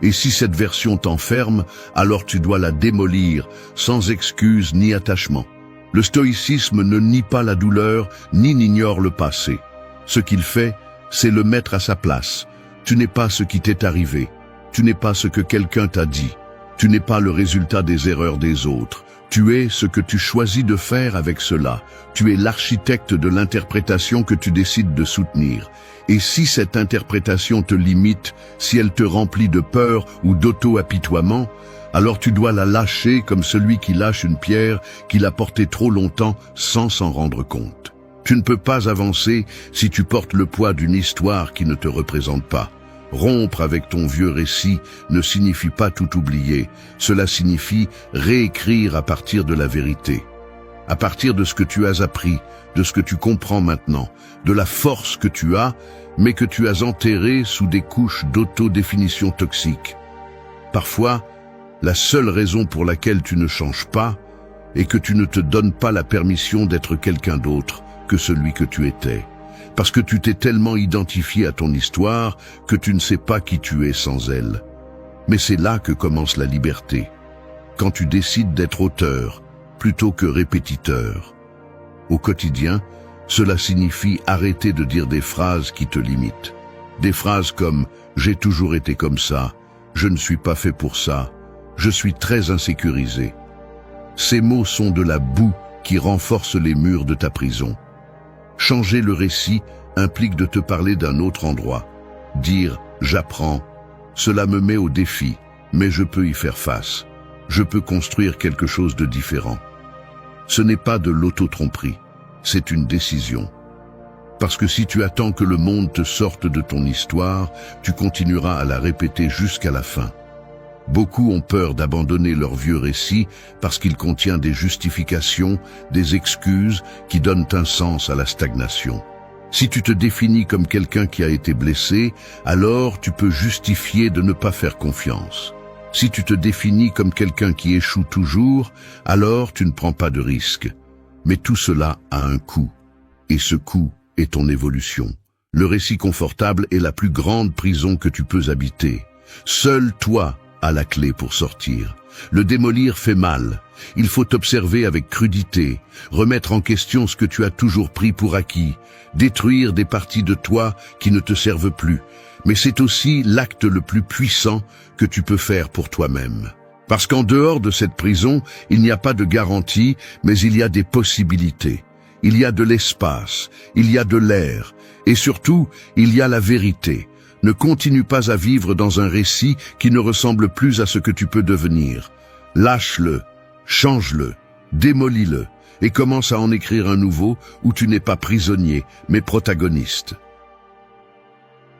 Et si cette version t'enferme, alors tu dois la démolir, sans excuse ni attachement. Le stoïcisme ne nie pas la douleur, ni n'ignore le passé. Ce qu'il fait, c'est le mettre à sa place. Tu n'es pas ce qui t'est arrivé. Tu n'es pas ce que quelqu'un t'a dit. Tu n'es pas le résultat des erreurs des autres. Tu es ce que tu choisis de faire avec cela. Tu es l'architecte de l'interprétation que tu décides de soutenir. Et si cette interprétation te limite, si elle te remplit de peur ou d'auto-apitoiement, alors tu dois la lâcher comme celui qui lâche une pierre qu'il a portée trop longtemps sans s'en rendre compte. Tu ne peux pas avancer si tu portes le poids d'une histoire qui ne te représente pas. Rompre avec ton vieux récit ne signifie pas tout oublier, cela signifie réécrire à partir de la vérité. À partir de ce que tu as appris, de ce que tu comprends maintenant, de la force que tu as, mais que tu as enterrée sous des couches d'autodéfinition toxique. Parfois, la seule raison pour laquelle tu ne changes pas est que tu ne te donnes pas la permission d'être quelqu'un d'autre que celui que tu étais. Parce que tu t'es tellement identifié à ton histoire que tu ne sais pas qui tu es sans elle. Mais c'est là que commence la liberté, quand tu décides d'être auteur plutôt que répétiteur. Au quotidien, cela signifie arrêter de dire des phrases qui te limitent. Des phrases comme « j'ai toujours été comme ça »,« je ne suis pas fait pour ça »,« je suis très insécurisé ». Ces mots sont de la boue qui renforce les murs de ta prison. Changer le récit implique de te parler d'un autre endroit. Dire « j'apprends », cela me met au défi, mais je peux y faire face. Je peux construire quelque chose de différent. Ce n'est pas de l'auto-tromperie, c'est une décision. Parce que si tu attends que le monde te sorte de ton histoire, tu continueras à la répéter jusqu'à la fin. Beaucoup ont peur d'abandonner leur vieux récit parce qu'il contient des justifications, des excuses qui donnent un sens à la stagnation. Si tu te définis comme quelqu'un qui a été blessé, alors tu peux justifier de ne pas faire confiance. Si tu te définis comme quelqu'un qui échoue toujours, alors tu ne prends pas de risques. Mais tout cela a un coût, et ce coût est ton évolution. Le récit confortable est la plus grande prison que tu peux habiter. Seul toi as la clé pour sortir. Le démolir fait mal. Il faut t'observer avec crudité, remettre en question ce que tu as toujours pris pour acquis, détruire des parties de toi qui ne te servent plus. Mais c'est aussi l'acte le plus puissant que tu peux faire pour toi-même. Parce qu'en dehors de cette prison, il n'y a pas de garantie, mais il y a des possibilités. Il y a de l'espace, il y a de l'air, et surtout, il y a la vérité. Ne continue pas à vivre dans un récit qui ne ressemble plus à ce que tu peux devenir. Lâche-le, change-le, démolis-le, et commence à en écrire un nouveau où tu n'es pas prisonnier, mais protagoniste.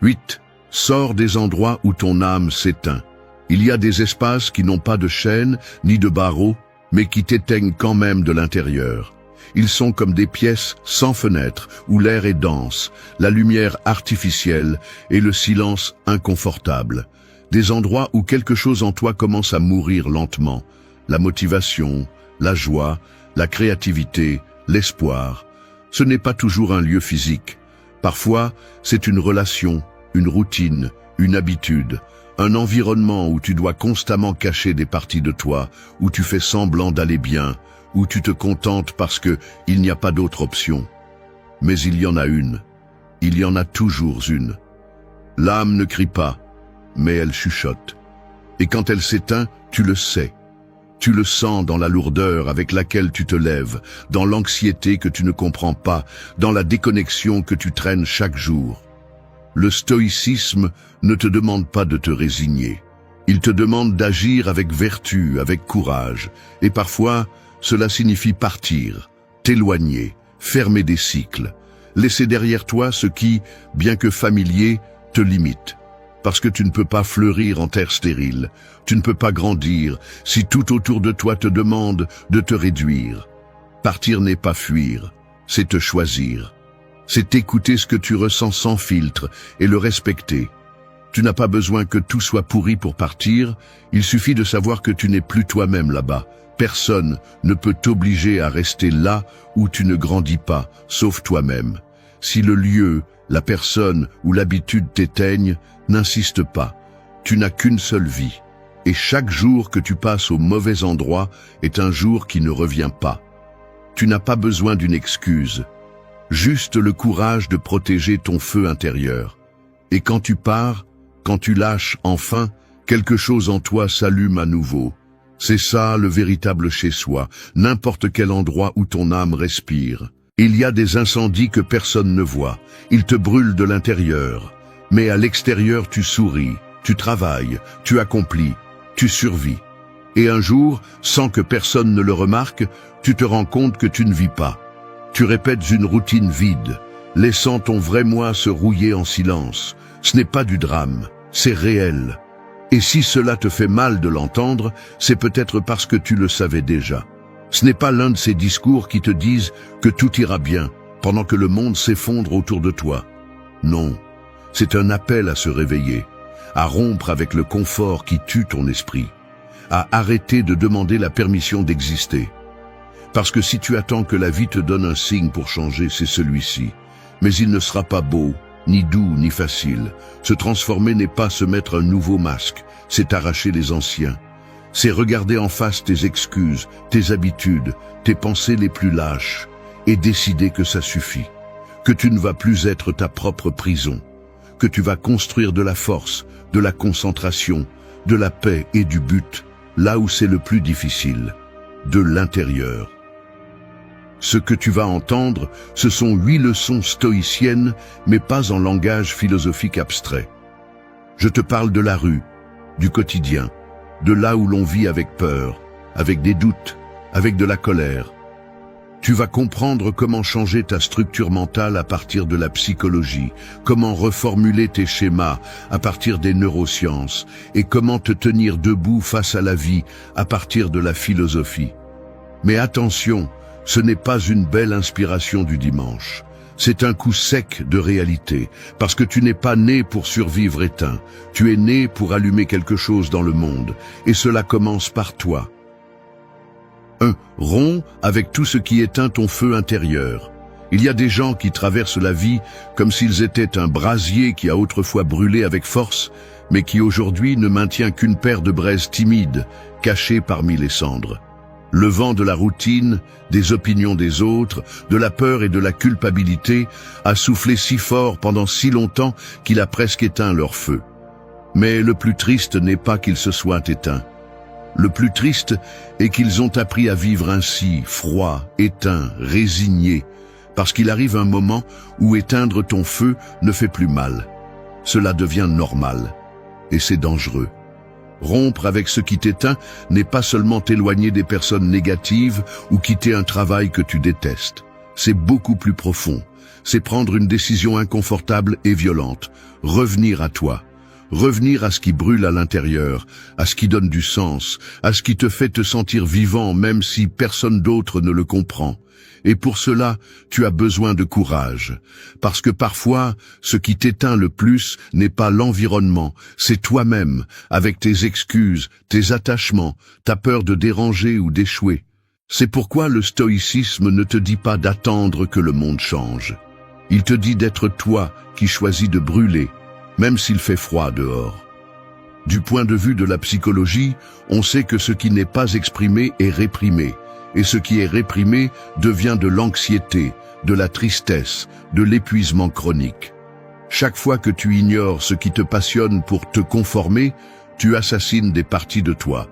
8. Sors des endroits où ton âme s'éteint. Il y a des espaces qui n'ont pas de chaînes ni de barreaux, mais qui t'éteignent quand même de l'intérieur. Ils sont comme des pièces sans fenêtres, où l'air est dense, la lumière artificielle et le silence inconfortable. Des endroits où quelque chose en toi commence à mourir lentement. La motivation, la joie, la créativité, l'espoir. Ce n'est pas toujours un lieu physique. Parfois, c'est une relation, une routine, une habitude, un environnement où tu dois constamment cacher des parties de toi, où tu fais semblant d'aller bien, où tu te contentes parce que il n'y a pas d'autre option. Mais il y en a une. Il y en a toujours une. L'âme ne crie pas, mais elle chuchote. Et quand elle s'éteint, tu le sais. Tu le sens dans la lourdeur avec laquelle tu te lèves, dans l'anxiété que tu ne comprends pas, dans la déconnexion que tu traînes chaque jour. Le stoïcisme ne te demande pas de te résigner. Il te demande d'agir avec vertu, avec courage, et parfois, cela signifie partir, t'éloigner, fermer des cycles, laisser derrière toi ce qui, bien que familier, te limite. Parce que tu ne peux pas fleurir en terre stérile, tu ne peux pas grandir si tout autour de toi te demande de te réduire. Partir n'est pas fuir, c'est te choisir. C'est écouter ce que tu ressens sans filtre et le respecter. Tu n'as pas besoin que tout soit pourri pour partir, il suffit de savoir que tu n'es plus toi-même là-bas. Personne ne peut t'obliger à rester là où tu ne grandis pas, sauf toi-même. Si le lieu, la personne ou l'habitude t'éteignent, n'insiste pas. Tu n'as qu'une seule vie. Et chaque jour que tu passes au mauvais endroit est un jour qui ne revient pas. Tu n'as pas besoin d'une excuse. Juste le courage de protéger ton feu intérieur. Et quand tu pars, quand tu lâches enfin, quelque chose en toi s'allume à nouveau. C'est ça le véritable chez-soi, n'importe quel endroit où ton âme respire. Il y a des incendies que personne ne voit, ils te brûlent de l'intérieur. Mais à l'extérieur tu souris, tu travailles, tu accomplis, tu survis. Et un jour, sans que personne ne le remarque, tu te rends compte que tu ne vis pas. Tu répètes une routine vide, laissant ton vrai moi se rouiller en silence. Ce n'est pas du drame, c'est réel. Et si cela te fait mal de l'entendre, c'est peut-être parce que tu le savais déjà. Ce n'est pas l'un de ces discours qui te disent que tout ira bien, pendant que le monde s'effondre autour de toi. Non, c'est un appel à se réveiller, à rompre avec le confort qui tue ton esprit, à arrêter de demander la permission d'exister. Parce que si tu attends que la vie te donne un signe pour changer, c'est celui-ci. Mais il ne sera pas beau, ni doux, ni facile. Se transformer n'est pas se mettre un nouveau masque, c'est arracher les anciens. C'est regarder en face tes excuses, tes habitudes, tes pensées les plus lâches, et décider que ça suffit, que tu ne vas plus être ta propre prison, que tu vas construire de la force, de la concentration, de la paix et du but, là où c'est le plus difficile, de l'intérieur. Ce que tu vas entendre, ce sont 8 leçons stoïciennes, mais pas en langage philosophique abstrait. Je te parle de la rue, du quotidien, de là où l'on vit avec peur, avec des doutes, avec de la colère. Tu vas comprendre comment changer ta structure mentale à partir de la psychologie, comment reformuler tes schémas à partir des neurosciences et comment te tenir debout face à la vie à partir de la philosophie. Mais attention, ce n'est pas une belle inspiration du dimanche. C'est un coup sec de réalité, parce que tu n'es pas né pour survivre éteint. Tu es né pour allumer quelque chose dans le monde, et cela commence par toi. 1. Romps avec tout ce qui éteint ton feu intérieur. Il y a des gens qui traversent la vie comme s'ils étaient un brasier qui a autrefois brûlé avec force, mais qui aujourd'hui ne maintient qu'une paire de braises timides, cachées parmi les cendres. Le vent de la routine, des opinions des autres, de la peur et de la culpabilité a soufflé si fort pendant si longtemps qu'il a presque éteint leur feu. Mais le plus triste n'est pas qu'ils se soient éteints. Le plus triste est qu'ils ont appris à vivre ainsi, froid, éteint, résigné, parce qu'il arrive un moment où éteindre ton feu ne fait plus mal. Cela devient normal, et c'est dangereux. Rompre avec ce qui t'éteint n'est pas seulement t'éloigner des personnes négatives ou quitter un travail que tu détestes. C'est beaucoup plus profond. C'est prendre une décision inconfortable et violente. Revenir à toi. Revenir à ce qui brûle à l'intérieur, à ce qui donne du sens, à ce qui te fait te sentir vivant même si personne d'autre ne le comprend. Et pour cela, tu as besoin de courage. Parce que parfois, ce qui t'éteint le plus n'est pas l'environnement, c'est toi-même, avec tes excuses, tes attachements, ta peur de déranger ou d'échouer. C'est pourquoi le stoïcisme ne te dit pas d'attendre que le monde change. Il te dit d'être toi qui choisis de brûler, même s'il fait froid dehors. Du point de vue de la psychologie, on sait que ce qui n'est pas exprimé est réprimé. Et ce qui est réprimé devient de l'anxiété, de la tristesse, de l'épuisement chronique. Chaque fois que tu ignores ce qui te passionne pour te conformer, tu assassines des parties de toi.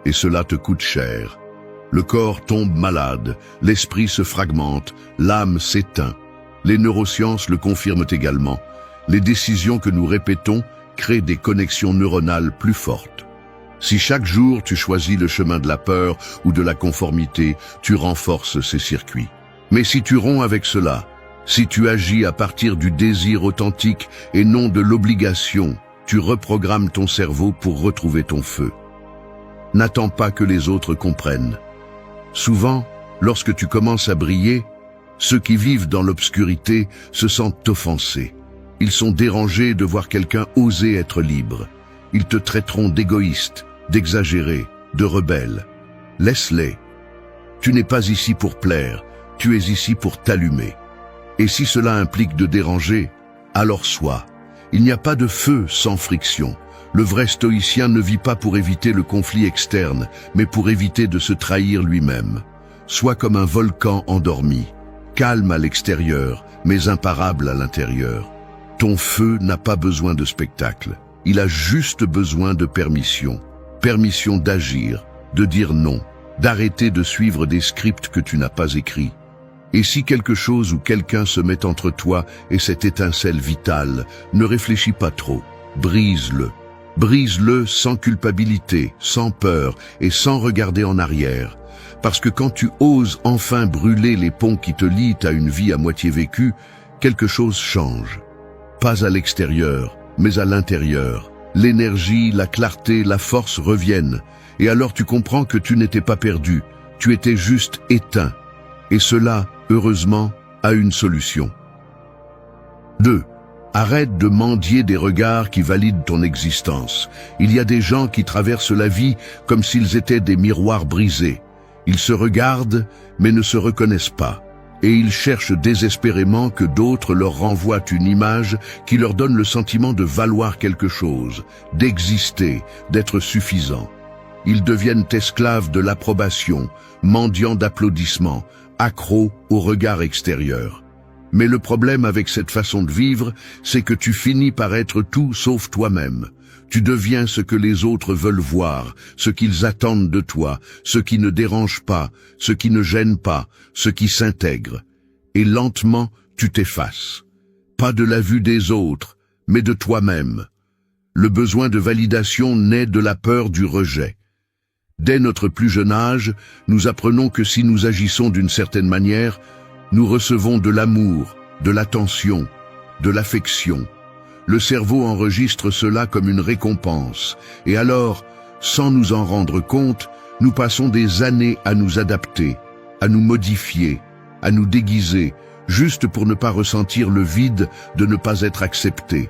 Et cela te coûte cher. Le corps tombe malade, l'esprit se fragmente, l'âme s'éteint. Les neurosciences le confirment également. Les décisions que nous répétons créent des connexions neuronales plus fortes. Si chaque jour tu choisis le chemin de la peur ou de la conformité, tu renforces ces circuits. Mais si tu romps avec cela, si tu agis à partir du désir authentique et non de l'obligation, tu reprogrammes ton cerveau pour retrouver ton feu. N'attends pas que les autres comprennent. Souvent, lorsque tu commences à briller, ceux qui vivent dans l'obscurité se sentent offensés. Ils sont dérangés de voir quelqu'un oser être libre. Ils te traiteront d'égoïste, d'exagéré, de rebelle. Laisse-les. Tu n'es pas ici pour plaire, tu es ici pour t'allumer. Et si cela implique de déranger, alors sois. Il n'y a pas de feu sans friction. Le vrai stoïcien ne vit pas pour éviter le conflit externe, mais pour éviter de se trahir lui-même. Sois comme un volcan endormi, calme à l'extérieur, mais imparable à l'intérieur. Ton feu n'a pas besoin de spectacle. Il a juste besoin de permission. Permission d'agir, de dire non, d'arrêter de suivre des scripts que tu n'as pas écrits. Et si quelque chose ou quelqu'un se met entre toi et cette étincelle vitale, ne réfléchis pas trop, brise-le. Brise-le sans culpabilité, sans peur et sans regarder en arrière. Parce que quand tu oses enfin brûler les ponts qui te lient à une vie à moitié vécue, quelque chose change. Pas à l'extérieur, mais à l'intérieur. L'énergie, la clarté, la force reviennent. Et alors tu comprends que tu n'étais pas perdu, tu étais juste éteint. Et cela, heureusement, a une solution. 2. Arrête de mendier des regards qui valident ton existence. Il y a des gens qui traversent la vie comme s'ils étaient des miroirs brisés. Ils se regardent, mais ne se reconnaissent pas. Et ils cherchent désespérément que d'autres leur renvoient une image qui leur donne le sentiment de valoir quelque chose, d'exister, d'être suffisant. Ils deviennent esclaves de l'approbation, mendiants d'applaudissements, accros au regard extérieur. Mais le problème avec cette façon de vivre, c'est que tu finis par être tout sauf toi-même. Tu deviens ce que les autres veulent voir, ce qu'ils attendent de toi, ce qui ne dérange pas, ce qui ne gêne pas, ce qui s'intègre. Et lentement, tu t'effaces. Pas de la vue des autres, mais de toi-même. Le besoin de validation naît de la peur du rejet. Dès notre plus jeune âge, nous apprenons que si nous agissons d'une certaine manière, nous recevons de l'amour, de l'attention, de l'affection. Le cerveau enregistre cela comme une récompense, et alors, sans nous en rendre compte, nous passons des années à nous adapter, à nous modifier, à nous déguiser, juste pour ne pas ressentir le vide de ne pas être accepté.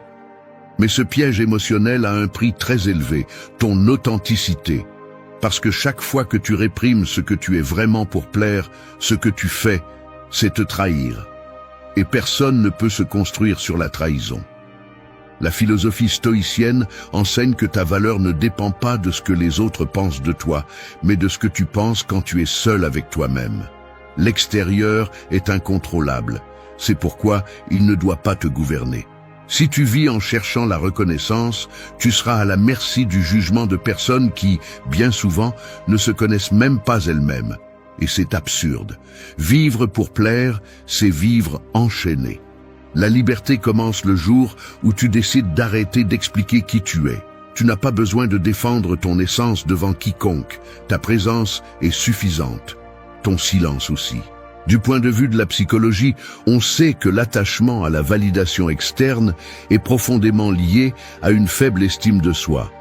Mais ce piège émotionnel a un prix très élevé, ton authenticité. Parce que chaque fois que tu réprimes ce que tu es vraiment pour plaire, ce que tu fais, c'est te trahir. Et personne ne peut se construire sur la trahison. La philosophie stoïcienne enseigne que ta valeur ne dépend pas de ce que les autres pensent de toi, mais de ce que tu penses quand tu es seul avec toi-même. L'extérieur est incontrôlable. C'est pourquoi il ne doit pas te gouverner. Si tu vis en cherchant la reconnaissance, tu seras à la merci du jugement de personnes qui, bien souvent, ne se connaissent même pas elles-mêmes. Et c'est absurde. Vivre pour plaire, c'est vivre enchaîné. La liberté commence le jour où tu décides d'arrêter d'expliquer qui tu es. Tu n'as pas besoin de défendre ton essence devant quiconque. Ta présence est suffisante. Ton silence aussi. Du point de vue de la psychologie, on sait que l'attachement à la validation externe est profondément lié à une faible estime de soi.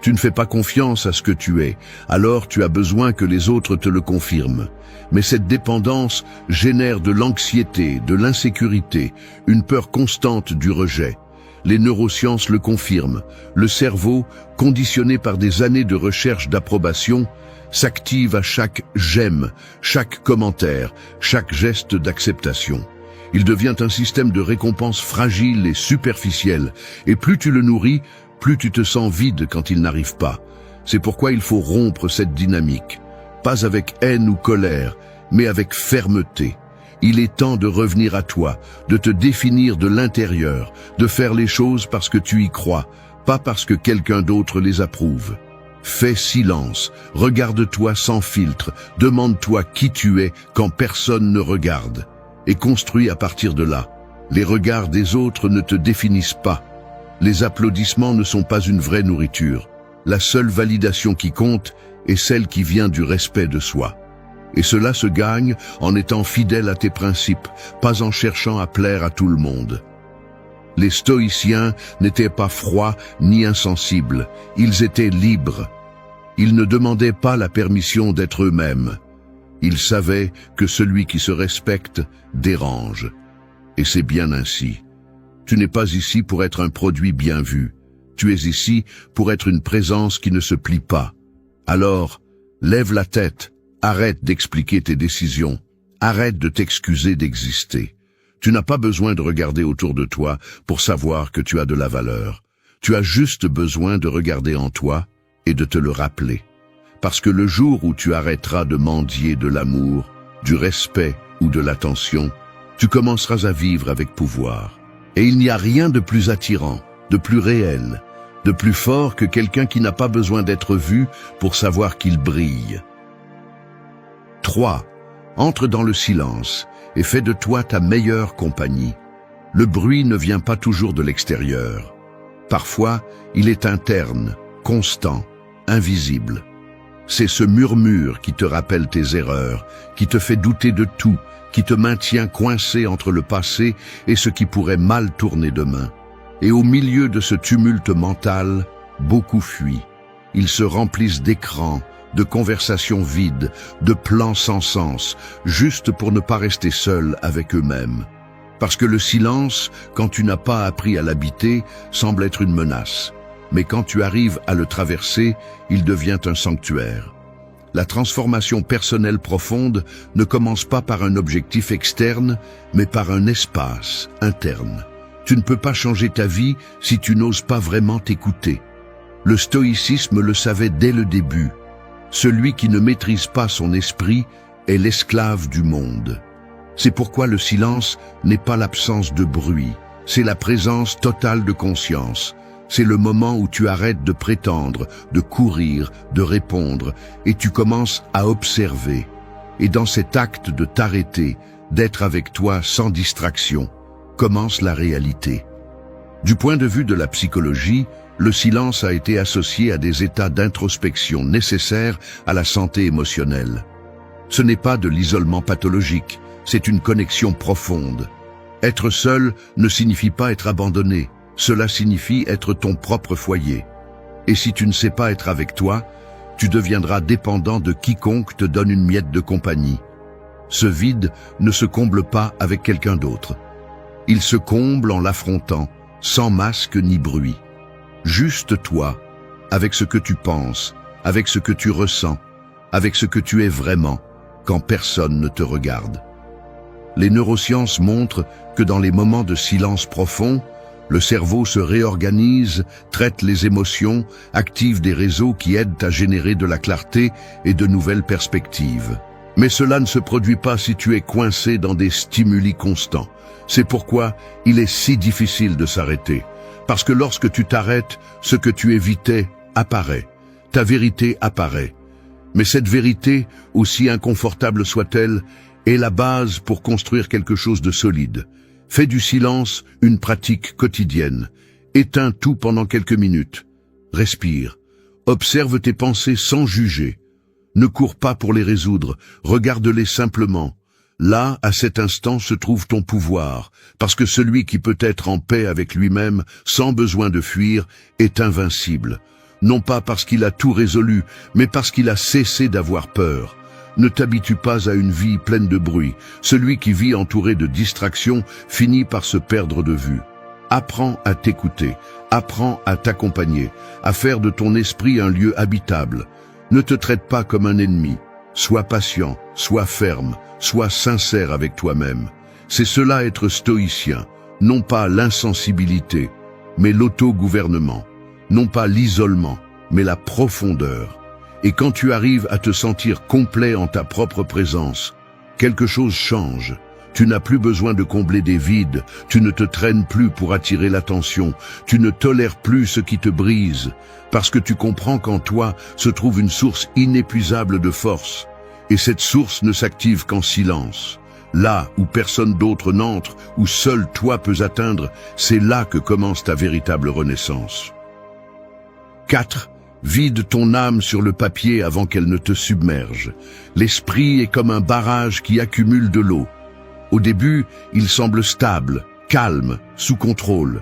Tu ne fais pas confiance à ce que tu es, alors tu as besoin que les autres te le confirment. Mais cette dépendance génère de l'anxiété, de l'insécurité, une peur constante du rejet. Les neurosciences le confirment. Le cerveau, conditionné par des années de recherche d'approbation, s'active à chaque « j'aime », chaque commentaire, chaque geste d'acceptation. Il devient un système de récompense fragile et superficiel, et plus tu le nourris, plus tu te sens vide quand il n'arrive pas. C'est pourquoi il faut rompre cette dynamique, pas avec haine ou colère, mais avec fermeté. Il est temps de revenir à toi, de te définir de l'intérieur, de faire les choses parce que tu y crois, pas parce que quelqu'un d'autre les approuve. Fais silence, regarde-toi sans filtre, demande-toi qui tu es quand personne ne regarde, et construis à partir de là. Les regards des autres ne te définissent pas. Les applaudissements ne sont pas une vraie nourriture. La seule validation qui compte est celle qui vient du respect de soi. Et cela se gagne en étant fidèle à tes principes, pas en cherchant à plaire à tout le monde. Les stoïciens n'étaient pas froids ni insensibles, ils étaient libres. Ils ne demandaient pas la permission d'être eux-mêmes. Ils savaient que celui qui se respecte dérange. Et c'est bien ainsi. Tu n'es pas ici pour être un produit bien vu. Tu es ici pour être une présence qui ne se plie pas. Alors, lève la tête, arrête d'expliquer tes décisions, arrête de t'excuser d'exister. Tu n'as pas besoin de regarder autour de toi pour savoir que tu as de la valeur. Tu as juste besoin de regarder en toi et de te le rappeler. Parce que le jour où tu arrêteras de mendier de l'amour, du respect ou de l'attention, tu commenceras à vivre avec pouvoir. Et il n'y a rien de plus attirant, de plus réel, de plus fort que quelqu'un qui n'a pas besoin d'être vu pour savoir qu'il brille. 3. Entre dans le silence et fais de toi ta meilleure compagnie. Le bruit ne vient pas toujours de l'extérieur. Parfois, il est interne, constant, invisible. C'est ce murmure qui te rappelle tes erreurs, qui te fait douter de tout, qui te maintient coincé entre le passé et ce qui pourrait mal tourner demain. Et au milieu de ce tumulte mental, beaucoup fuient. Ils se remplissent d'écrans, de conversations vides, de plans sans sens, juste pour ne pas rester seuls avec eux-mêmes. Parce que le silence, quand tu n'as pas appris à l'habiter, semble être une menace. Mais quand tu arrives à le traverser, il devient un sanctuaire. La transformation personnelle profonde ne commence pas par un objectif externe, mais par un espace interne. Tu ne peux pas changer ta vie si tu n'oses pas vraiment t'écouter. Le stoïcisme le savait dès le début. Celui qui ne maîtrise pas son esprit est l'esclave du monde. C'est pourquoi le silence n'est pas l'absence de bruit, c'est la présence totale de conscience. C'est le moment où tu arrêtes de prétendre, de courir, de répondre, et tu commences à observer. Et dans cet acte de t'arrêter, d'être avec toi sans distraction, commence la réalité. Du point de vue de la psychologie, le silence a été associé à des états d'introspection nécessaires à la santé émotionnelle. Ce n'est pas de l'isolement pathologique, c'est une connexion profonde. Être seul ne signifie pas être abandonné. Cela signifie être ton propre foyer. Et si tu ne sais pas être avec toi, tu deviendras dépendant de quiconque te donne une miette de compagnie. Ce vide ne se comble pas avec quelqu'un d'autre. Il se comble en l'affrontant, sans masque ni bruit. Juste toi, avec ce que tu penses, avec ce que tu ressens, avec ce que tu es vraiment, quand personne ne te regarde. Les neurosciences montrent que dans les moments de silence profond, le cerveau se réorganise, traite les émotions, active des réseaux qui aident à générer de la clarté et de nouvelles perspectives. Mais cela ne se produit pas si tu es coincé dans des stimuli constants. C'est pourquoi il est si difficile de s'arrêter. Parce que lorsque tu t'arrêtes, ce que tu évitais apparaît. Ta vérité apparaît. Mais cette vérité, aussi inconfortable soit-elle, est la base pour construire quelque chose de solide. Fais du silence une pratique quotidienne. Éteins tout pendant quelques minutes. Respire. Observe tes pensées sans juger. Ne cours pas pour les résoudre, regarde-les simplement. Là, à cet instant, se trouve ton pouvoir, parce que celui qui peut être en paix avec lui-même, sans besoin de fuir, est invincible. Non pas parce qu'il a tout résolu, mais parce qu'il a cessé d'avoir peur. Ne t'habitue pas à une vie pleine de bruit. Celui qui vit entouré de distractions finit par se perdre de vue. Apprends à t'écouter, apprends à t'accompagner, à faire de ton esprit un lieu habitable. Ne te traite pas comme un ennemi. Sois patient, sois ferme, sois sincère avec toi-même. C'est cela être stoïcien, non pas l'insensibilité, mais l'autogouvernement, non pas l'isolement, mais la profondeur. Et quand tu arrives à te sentir complet en ta propre présence, quelque chose change. Tu n'as plus besoin de combler des vides, tu ne te traînes plus pour attirer l'attention, tu ne tolères plus ce qui te brise, parce que tu comprends qu'en toi se trouve une source inépuisable de force. Et cette source ne s'active qu'en silence. Là où personne d'autre n'entre, où seul toi peux atteindre, c'est là que commence ta véritable renaissance. 4. Vide ton âme sur le papier avant qu'elle ne te submerge. L'esprit est comme un barrage qui accumule de l'eau. Au début, il semble stable, calme, sous contrôle.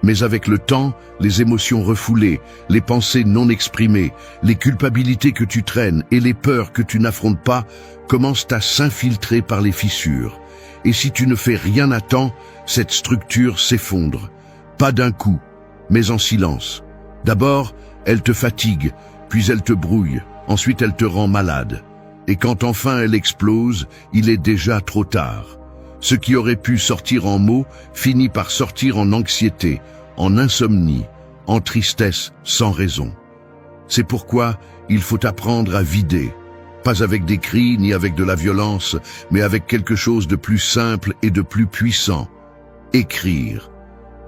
Mais avec le temps, les émotions refoulées, les pensées non exprimées, les culpabilités que tu traînes et les peurs que tu n'affrontes pas commencent à s'infiltrer par les fissures. Et si tu ne fais rien à temps, cette structure s'effondre. Pas d'un coup, mais en silence. D'abord, elle te fatigue, puis elle te brouille, ensuite elle te rend malade. Et quand enfin elle explose, il est déjà trop tard. Ce qui aurait pu sortir en mots finit par sortir en anxiété, en insomnie, en tristesse sans raison. C'est pourquoi il faut apprendre à vider, pas avec des cris ni avec de la violence, mais avec quelque chose de plus simple et de plus puissant. Écrire.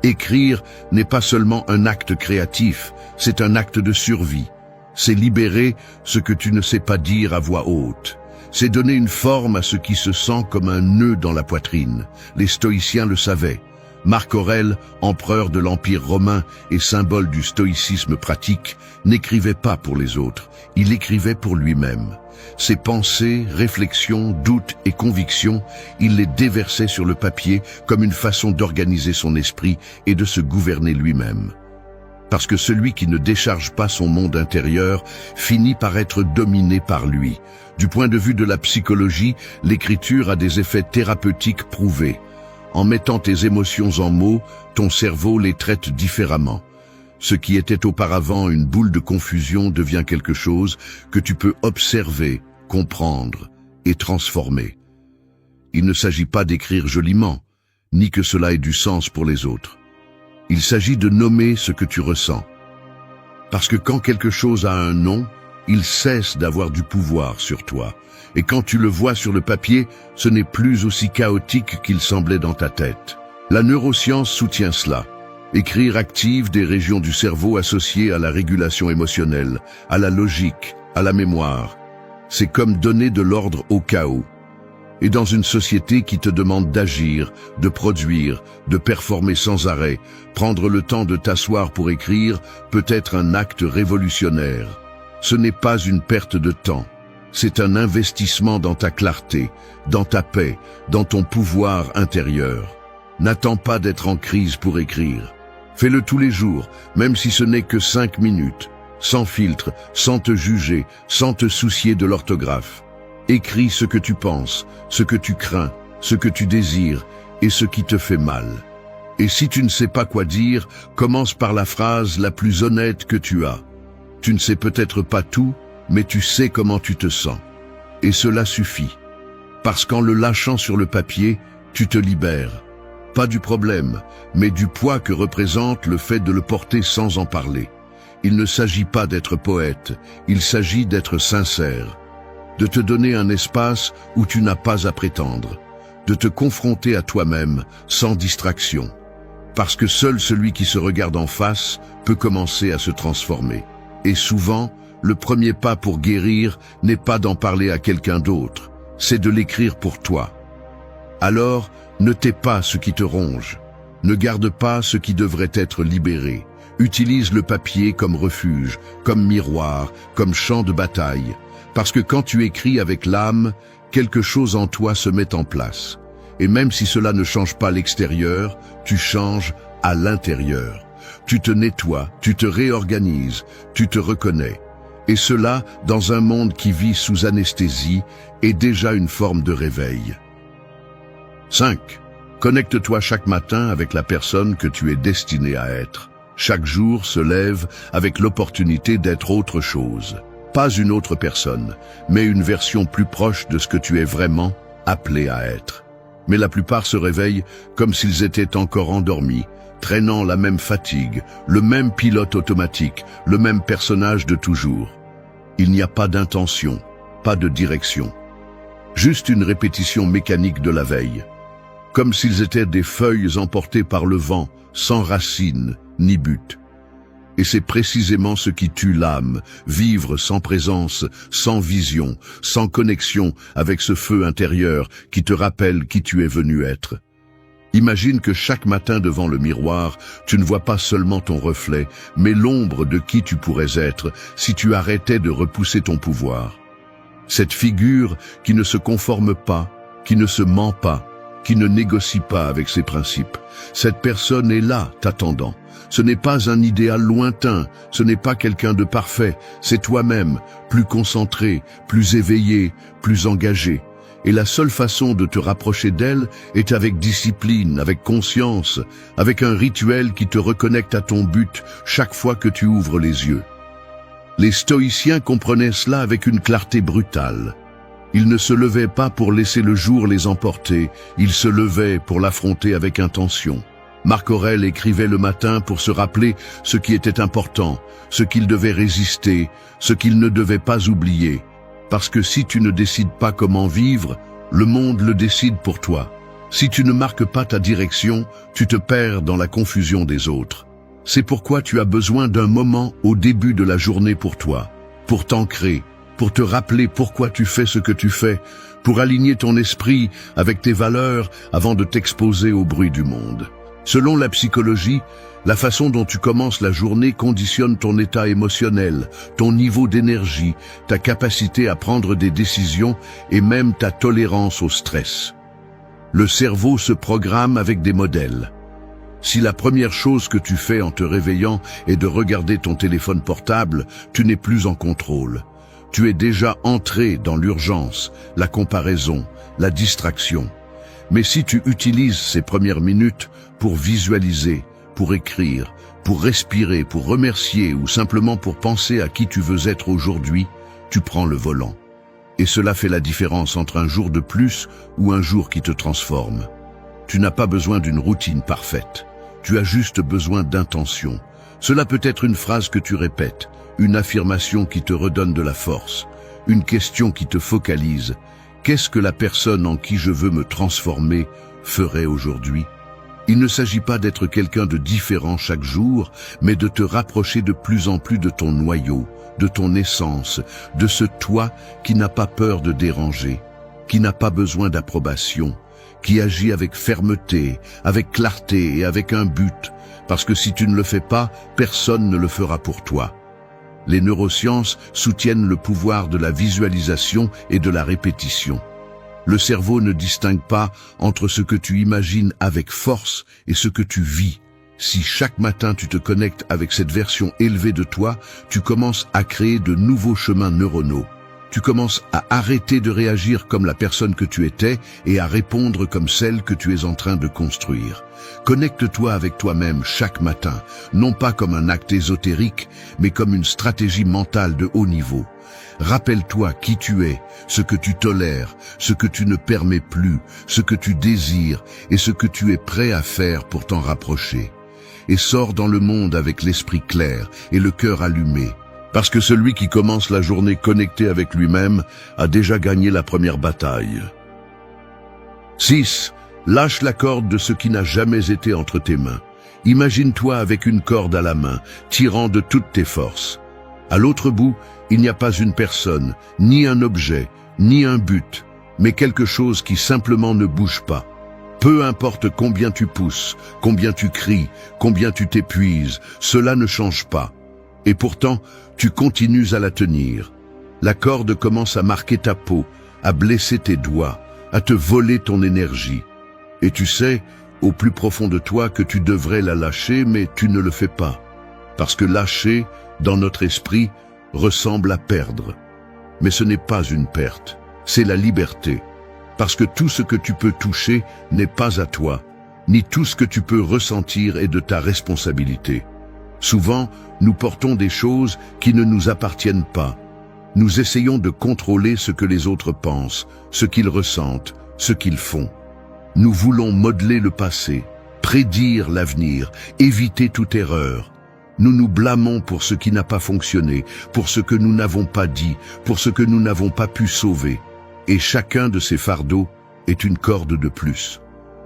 Écrire n'est pas seulement un acte créatif, c'est un acte de survie. C'est libérer ce que tu ne sais pas dire à voix haute. C'est donner une forme à ce qui se sent comme un nœud dans la poitrine. Les stoïciens le savaient. Marc Aurèle, empereur de l'Empire romain et symbole du stoïcisme pratique, n'écrivait pas pour les autres, il écrivait pour lui-même. Ses pensées, réflexions, doutes et convictions, il les déversait sur le papier comme une façon d'organiser son esprit et de se gouverner lui-même. Parce que celui qui ne décharge pas son monde intérieur finit par être dominé par lui. Du point de vue de la psychologie, l'écriture a des effets thérapeutiques prouvés. En mettant tes émotions en mots, ton cerveau les traite différemment. Ce qui était auparavant une boule de confusion devient quelque chose que tu peux observer, comprendre et transformer. Il ne s'agit pas d'écrire joliment, ni que cela ait du sens pour les autres. Il s'agit de nommer ce que tu ressens. Parce que quand quelque chose a un nom, il cesse d'avoir du pouvoir sur toi. Et quand tu le vois sur le papier, ce n'est plus aussi chaotique qu'il semblait dans ta tête. La neuroscience soutient cela. Écrire active des régions du cerveau associées à la régulation émotionnelle, à la logique, à la mémoire. C'est comme donner de l'ordre au chaos. Et dans une société qui te demande d'agir, de produire, de performer sans arrêt, prendre le temps de t'asseoir pour écrire peut être un acte révolutionnaire. Ce n'est pas une perte de temps. C'est un investissement dans ta clarté, dans ta paix, dans ton pouvoir intérieur. N'attends pas d'être en crise pour écrire. Fais-le tous les jours, même si ce n'est que 5 minutes, sans filtre, sans te juger, sans te soucier de l'orthographe. Écris ce que tu penses, ce que tu crains, ce que tu désires et ce qui te fait mal. Et si tu ne sais pas quoi dire, commence par la phrase la plus honnête que tu as. Tu ne sais peut-être pas tout, mais tu sais comment tu te sens. Et cela suffit. Parce qu'en le lâchant sur le papier, tu te libères. Pas du problème, mais du poids que représente le fait de le porter sans en parler. Il ne s'agit pas d'être poète, il s'agit d'être sincère. De te donner un espace où tu n'as pas à prétendre. De te confronter à toi-même, sans distraction. Parce que seul celui qui se regarde en face peut commencer à se transformer. Et souvent, le premier pas pour guérir n'est pas d'en parler à quelqu'un d'autre, c'est de l'écrire pour toi. Alors, ne tais pas ce qui te ronge. Ne garde pas ce qui devrait être libéré. Utilise le papier comme refuge, comme miroir, comme champ de bataille. Parce que quand tu écris avec l'âme, quelque chose en toi se met en place. Et même si cela ne change pas l'extérieur, tu changes à l'intérieur. Tu te nettoies, tu te réorganises, tu te reconnais. Et cela, dans un monde qui vit sous anesthésie, est déjà une forme de réveil. 5. Connecte-toi chaque matin avec la personne que tu es destiné à être. Chaque jour se lève avec l'opportunité d'être autre chose. Pas une autre personne, mais une version plus proche de ce que tu es vraiment appelé à être. Mais la plupart se réveillent comme s'ils étaient encore endormis, traînant la même fatigue, le même pilote automatique, le même personnage de toujours. Il n'y a pas d'intention, pas de direction. Juste une répétition mécanique de la veille. Comme s'ils étaient des feuilles emportées par le vent, sans racines ni but. Et c'est précisément ce qui tue l'âme, vivre sans présence, sans vision, sans connexion avec ce feu intérieur qui te rappelle qui tu es venu être. Imagine que chaque matin devant le miroir, tu ne vois pas seulement ton reflet, mais l'ombre de qui tu pourrais être si tu arrêtais de repousser ton pouvoir. Cette figure qui ne se conforme pas, qui ne se ment pas, qui ne négocie pas avec ses principes. Cette personne est là, t'attendant. Ce n'est pas un idéal lointain, ce n'est pas quelqu'un de parfait, c'est toi-même, plus concentré, plus éveillé, plus engagé. Et la seule façon de te rapprocher d'elle est avec discipline, avec conscience, avec un rituel qui te reconnecte à ton but chaque fois que tu ouvres les yeux. Les stoïciens comprenaient cela avec une clarté brutale. Ils ne se levaient pas pour laisser le jour les emporter, ils se levaient pour l'affronter avec intention. Marc Aurèle écrivait le matin pour se rappeler ce qui était important, ce qu'il devait résister, ce qu'il ne devait pas oublier. Parce que si tu ne décides pas comment vivre, le monde le décide pour toi. Si tu ne marques pas ta direction, tu te perds dans la confusion des autres. C'est pourquoi tu as besoin d'un moment au début de la journée pour toi, pour t'ancrer, pour te rappeler pourquoi tu fais ce que tu fais, pour aligner ton esprit avec tes valeurs avant de t'exposer au bruit du monde. Selon la psychologie, la façon dont tu commences la journée conditionne ton état émotionnel, ton niveau d'énergie, ta capacité à prendre des décisions et même ta tolérance au stress. Le cerveau se programme avec des modèles. Si la première chose que tu fais en te réveillant est de regarder ton téléphone portable, tu n'es plus en contrôle. Tu es déjà entré dans l'urgence, la comparaison, la distraction. Mais si tu utilises ces premières minutes pour visualiser, pour écrire, pour respirer, pour remercier ou simplement pour penser à qui tu veux être aujourd'hui, tu prends le volant. Et cela fait la différence entre un jour de plus ou un jour qui te transforme. Tu n'as pas besoin d'une routine parfaite. Tu as juste besoin d'intention. Cela peut être une phrase que tu répètes, une affirmation qui te redonne de la force, une question qui te focalise. Qu'est-ce que la personne en qui je veux me transformer ferait aujourd'hui ? Il ne s'agit pas d'être quelqu'un de différent chaque jour, mais de te rapprocher de plus en plus de ton noyau, de ton essence, de ce toi qui n'a pas peur de déranger, qui n'a pas besoin d'approbation, qui agit avec fermeté, avec clarté et avec un but, parce que si tu ne le fais pas, personne ne le fera pour toi. Les neurosciences soutiennent le pouvoir de la visualisation et de la répétition. Le cerveau ne distingue pas entre ce que tu imagines avec force et ce que tu vis. Si chaque matin tu te connectes avec cette version élevée de toi, tu commences à créer de nouveaux chemins neuronaux. Tu commences à arrêter de réagir comme la personne que tu étais et à répondre comme celle que tu es en train de construire. Connecte-toi avec toi-même chaque matin, non pas comme un acte ésotérique, mais comme une stratégie mentale de haut niveau. Rappelle-toi qui tu es, ce que tu tolères, ce que tu ne permets plus, ce que tu désires et ce que tu es prêt à faire pour t'en rapprocher. Et sors dans le monde avec l'esprit clair et le cœur allumé. Parce que celui qui commence la journée connecté avec lui-même a déjà gagné la première bataille. 6. Lâche la corde de ce qui n'a jamais été entre tes mains. Imagine-toi avec une corde à la main, tirant de toutes tes forces. À l'autre bout, il n'y a pas une personne, ni un objet, ni un but, mais quelque chose qui simplement ne bouge pas. Peu importe combien tu pousses, combien tu cries, combien tu t'épuises, cela ne change pas. Et pourtant, tu continues à la tenir. La corde commence à marquer ta peau, à blesser tes doigts, à te voler ton énergie. Et tu sais, au plus profond de toi, que tu devrais la lâcher, mais tu ne le fais pas. Parce que lâcher, dans notre esprit, ressemble à perdre. Mais ce n'est pas une perte, c'est la liberté. Parce que tout ce que tu peux toucher n'est pas à toi, ni tout ce que tu peux ressentir est de ta responsabilité. Souvent, nous portons des choses qui ne nous appartiennent pas. Nous essayons de contrôler ce que les autres pensent, ce qu'ils ressentent, ce qu'ils font. Nous voulons modeler le passé, prédire l'avenir, éviter toute erreur. Nous nous blâmons pour ce qui n'a pas fonctionné, pour ce que nous n'avons pas dit, pour ce que nous n'avons pas pu sauver. Et chacun de ces fardeaux est une corde de plus.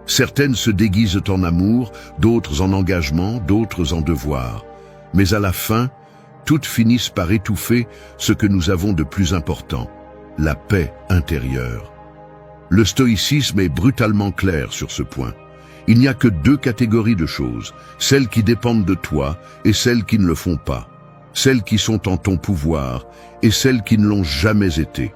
Certaines se déguisent en amour, d'autres en engagement, d'autres en devoir. Mais à la fin, toutes finissent par étouffer ce que nous avons de plus important, la paix intérieure. Le stoïcisme est brutalement clair sur ce point. Il n'y a que deux catégories de choses, celles qui dépendent de toi et celles qui ne le font pas, celles qui sont en ton pouvoir et celles qui ne l'ont jamais été.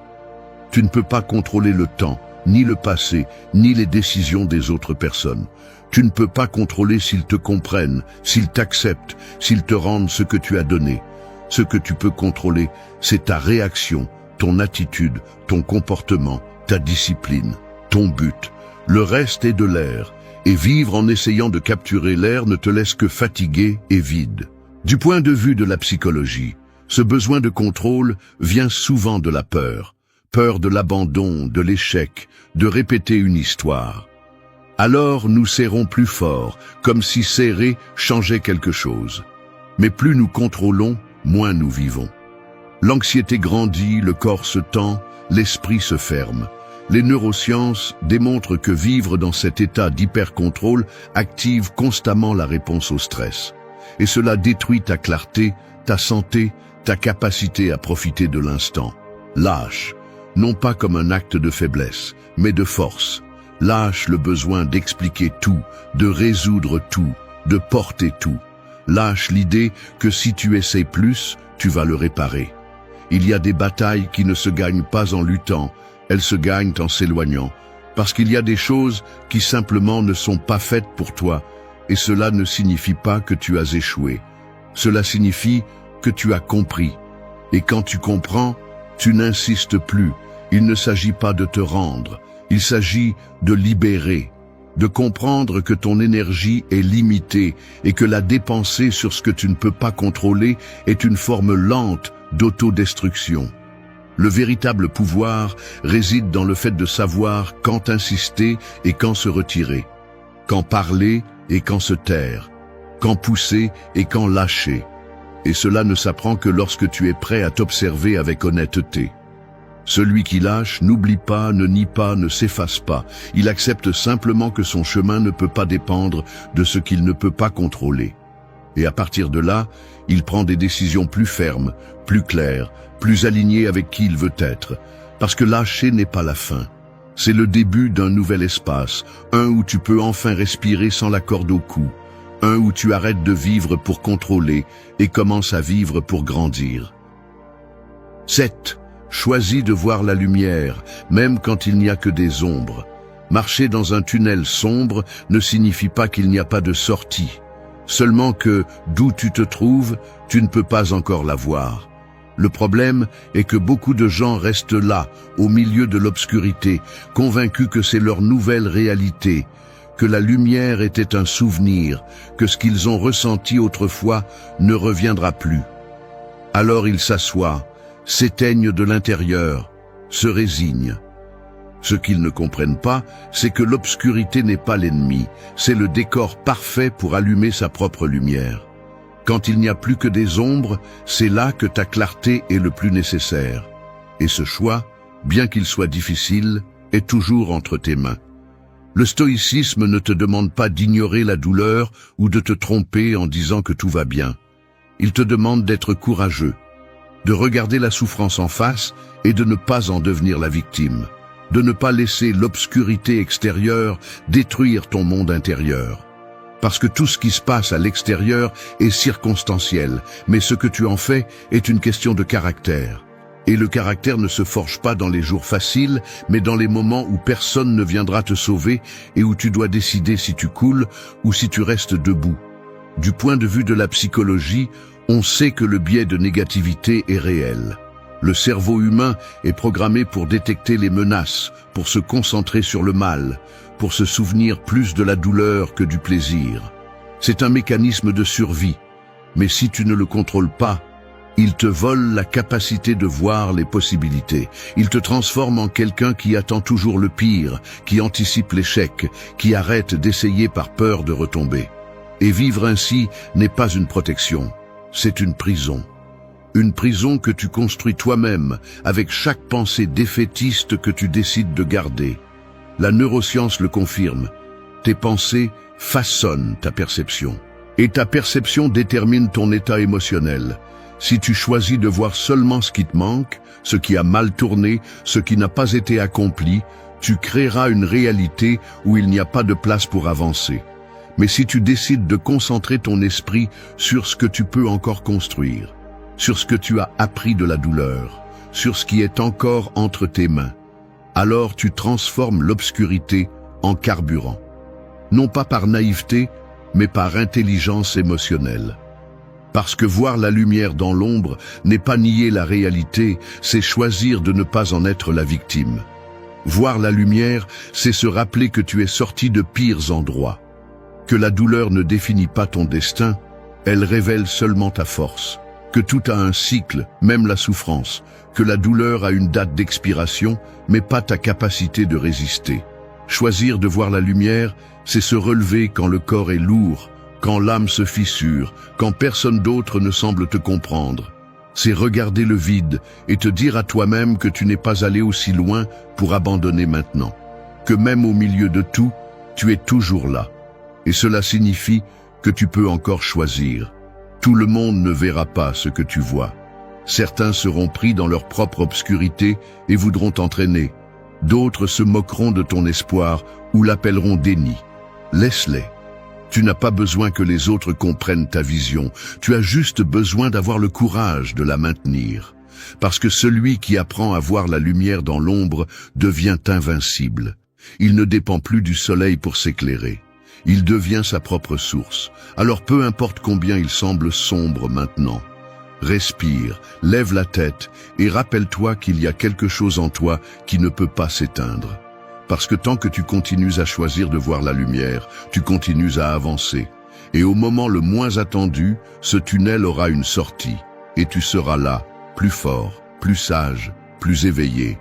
Tu ne peux pas contrôler le temps, ni le passé, ni les décisions des autres personnes. Tu ne peux pas contrôler s'ils te comprennent, s'ils t'acceptent, s'ils te rendent ce que tu as donné. Ce que tu peux contrôler, c'est ta réaction, ton attitude, ton comportement, ta discipline, ton but. Le reste est de l'air, et vivre en essayant de capturer l'air ne te laisse que fatigué et vide. Du point de vue de la psychologie, ce besoin de contrôle vient souvent de la peur. Peur de l'abandon, de l'échec, de répéter une histoire. Alors nous serrons plus fort, comme si serrer changeait quelque chose. Mais plus nous contrôlons, moins nous vivons. L'anxiété grandit, le corps se tend, l'esprit se ferme. Les neurosciences démontrent que vivre dans cet état d'hypercontrôle active constamment la réponse au stress. Et cela détruit ta clarté, ta santé, ta capacité à profiter de l'instant. Lâche, non pas comme un acte de faiblesse, mais de force. Lâche le besoin d'expliquer tout, de résoudre tout, de porter tout. Lâche l'idée que si tu essaies plus, tu vas le réparer. Il y a des batailles qui ne se gagnent pas en luttant, elles se gagnent en s'éloignant, parce qu'il y a des choses qui simplement ne sont pas faites pour toi, et cela ne signifie pas que tu as échoué. Cela signifie que tu as compris. Et quand tu comprends, tu n'insistes plus. Il ne s'agit pas de te rendre, il s'agit de libérer, de comprendre que ton énergie est limitée et que la dépenser sur ce que tu ne peux pas contrôler est une forme lente d'autodestruction. Le véritable pouvoir réside dans le fait de savoir quand insister et quand se retirer, quand parler et quand se taire, quand pousser et quand lâcher. Et cela ne s'apprend que lorsque tu es prêt à t'observer avec honnêteté. Celui qui lâche n'oublie pas, ne nie pas, ne s'efface pas. Il accepte simplement que son chemin ne peut pas dépendre de ce qu'il ne peut pas contrôler. Et à partir de là, il prend des décisions plus fermes, plus claires, plus alignées avec qui il veut être. Parce que lâcher n'est pas la fin. C'est le début d'un nouvel espace, un où tu peux enfin respirer sans la corde au cou, un où tu arrêtes de vivre pour contrôler et commences à vivre pour grandir. 7. Choisis de voir la lumière, même quand il n'y a que des ombres. Marcher dans un tunnel sombre ne signifie pas qu'il n'y a pas de sortie. Seulement que, d'où tu te trouves, tu ne peux pas encore la voir. Le problème est que beaucoup de gens restent là, au milieu de l'obscurité, convaincus que c'est leur nouvelle réalité, que la lumière était un souvenir, que ce qu'ils ont ressenti autrefois ne reviendra plus. Alors ils s'assoient, s'éteignent de l'intérieur, se résignent. Ce qu'ils ne comprennent pas, c'est que l'obscurité n'est pas l'ennemi, c'est le décor parfait pour allumer sa propre lumière. Quand il n'y a plus que des ombres, c'est là que ta clarté est le plus nécessaire. Et ce choix, bien qu'il soit difficile, est toujours entre tes mains. Le stoïcisme ne te demande pas d'ignorer la douleur ou de te tromper en disant que tout va bien. Il te demande d'être courageux, de regarder la souffrance en face et de ne pas en devenir la victime, de ne pas laisser l'obscurité extérieure détruire ton monde intérieur. Parce que tout ce qui se passe à l'extérieur est circonstanciel, mais ce que tu en fais est une question de caractère. Et le caractère ne se forge pas dans les jours faciles, mais dans les moments où personne ne viendra te sauver et où tu dois décider si tu coules ou si tu restes debout. Du point de vue de la psychologie, on sait que le biais de négativité est réel. Le cerveau humain est programmé pour détecter les menaces, pour se concentrer sur le mal, pour se souvenir plus de la douleur que du plaisir. C'est un mécanisme de survie, mais si tu ne le contrôles pas, il te vole la capacité de voir les possibilités. Il te transforme en quelqu'un qui attend toujours le pire, qui anticipe l'échec, qui arrête d'essayer par peur de retomber. Et vivre ainsi n'est pas une protection, c'est une prison. Une prison que tu construis toi-même, avec chaque pensée défaitiste que tu décides de garder. La neuroscience le confirme. Tes pensées façonnent ta perception. Et ta perception détermine ton état émotionnel. Si tu choisis de voir seulement ce qui te manque, ce qui a mal tourné, ce qui n'a pas été accompli, tu créeras une réalité où il n'y a pas de place pour avancer. Mais si tu décides de concentrer ton esprit sur ce que tu peux encore construire, sur ce que tu as appris de la douleur, sur ce qui est encore entre tes mains, alors tu transformes l'obscurité en carburant. Non pas par naïveté, mais par intelligence émotionnelle. Parce que voir la lumière dans l'ombre n'est pas nier la réalité, c'est choisir de ne pas en être la victime. Voir la lumière, c'est se rappeler que tu es sorti de pires endroits. Que la douleur ne définit pas ton destin, elle révèle seulement ta force. Que tout a un cycle, même la souffrance. Que la douleur a une date d'expiration, mais pas ta capacité de résister. Choisir de voir la lumière, c'est se relever quand le corps est lourd, quand l'âme se fissure, quand personne d'autre ne semble te comprendre. C'est regarder le vide et te dire à toi-même que tu n'es pas allé aussi loin pour abandonner maintenant. Que même au milieu de tout, tu es toujours là. Et cela signifie que tu peux encore choisir. Tout le monde ne verra pas ce que tu vois. Certains seront pris dans leur propre obscurité et voudront t'entraîner. D'autres se moqueront de ton espoir ou l'appelleront déni. Laisse-les. Tu n'as pas besoin que les autres comprennent ta vision. Tu as juste besoin d'avoir le courage de la maintenir. Parce que celui qui apprend à voir la lumière dans l'ombre devient invincible. Il ne dépend plus du soleil pour s'éclairer. Il devient sa propre source. Alors peu importe combien il semble sombre maintenant. Respire, lève la tête et rappelle-toi qu'il y a quelque chose en toi qui ne peut pas s'éteindre. Parce que tant que tu continues à choisir de voir la lumière, tu continues à avancer. Et au moment le moins attendu, ce tunnel aura une sortie. Et tu seras là, plus fort, plus sage, plus éveillé.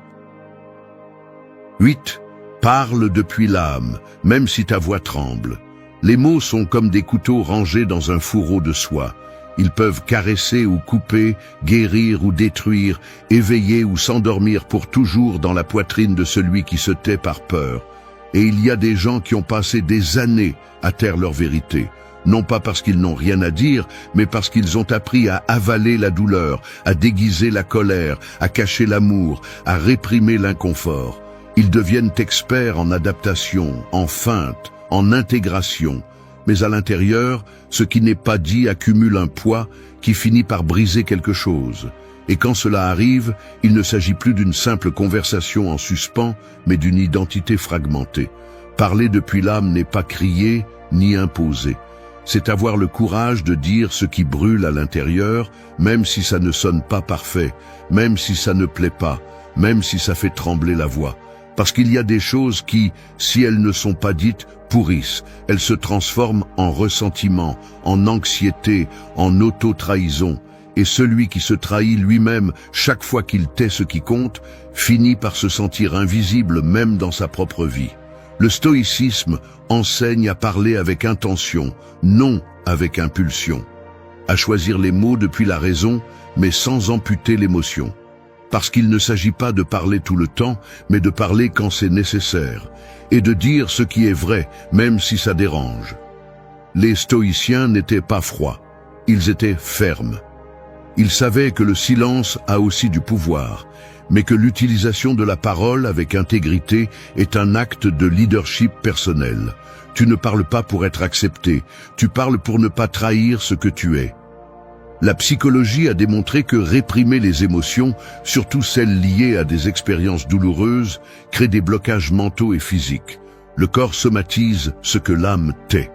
8. Parle depuis l'âme, même si ta voix tremble. Les mots sont comme des couteaux rangés dans un fourreau de soie. Ils peuvent caresser ou couper, guérir ou détruire, éveiller ou s'endormir pour toujours dans la poitrine de celui qui se tait par peur. Et il y a des gens qui ont passé des années à taire leur vérité. Non pas parce qu'ils n'ont rien à dire, mais parce qu'ils ont appris à avaler la douleur, à déguiser la colère, à cacher l'amour, à réprimer l'inconfort. Ils deviennent experts en adaptation, en feinte, en intégration. Mais à l'intérieur, ce qui n'est pas dit accumule un poids qui finit par briser quelque chose. Et quand cela arrive, il ne s'agit plus d'une simple conversation en suspens, mais d'une identité fragmentée. Parler depuis l'âme n'est pas crier ni imposer. C'est avoir le courage de dire ce qui brûle à l'intérieur, même si ça ne sonne pas parfait, même si ça ne plaît pas, même si ça fait trembler la voix. Parce qu'il y a des choses qui, si elles ne sont pas dites, pourrissent. Elles se transforment en ressentiment, en anxiété, en auto-trahison. Et celui qui se trahit lui-même, chaque fois qu'il tait ce qui compte, finit par se sentir invisible même dans sa propre vie. Le stoïcisme enseigne à parler avec intention, non avec impulsion. À choisir les mots depuis la raison, mais sans amputer l'émotion. Parce qu'il ne s'agit pas de parler tout le temps, mais de parler quand c'est nécessaire, et de dire ce qui est vrai, même si ça dérange. Les stoïciens n'étaient pas froids, ils étaient fermes. Ils savaient que le silence a aussi du pouvoir, mais que l'utilisation de la parole avec intégrité est un acte de leadership personnel. Tu ne parles pas pour être accepté, tu parles pour ne pas trahir ce que tu es. La psychologie a démontré que réprimer les émotions, surtout celles liées à des expériences douloureuses, crée des blocages mentaux et physiques. Le corps somatise ce que l'âme tait.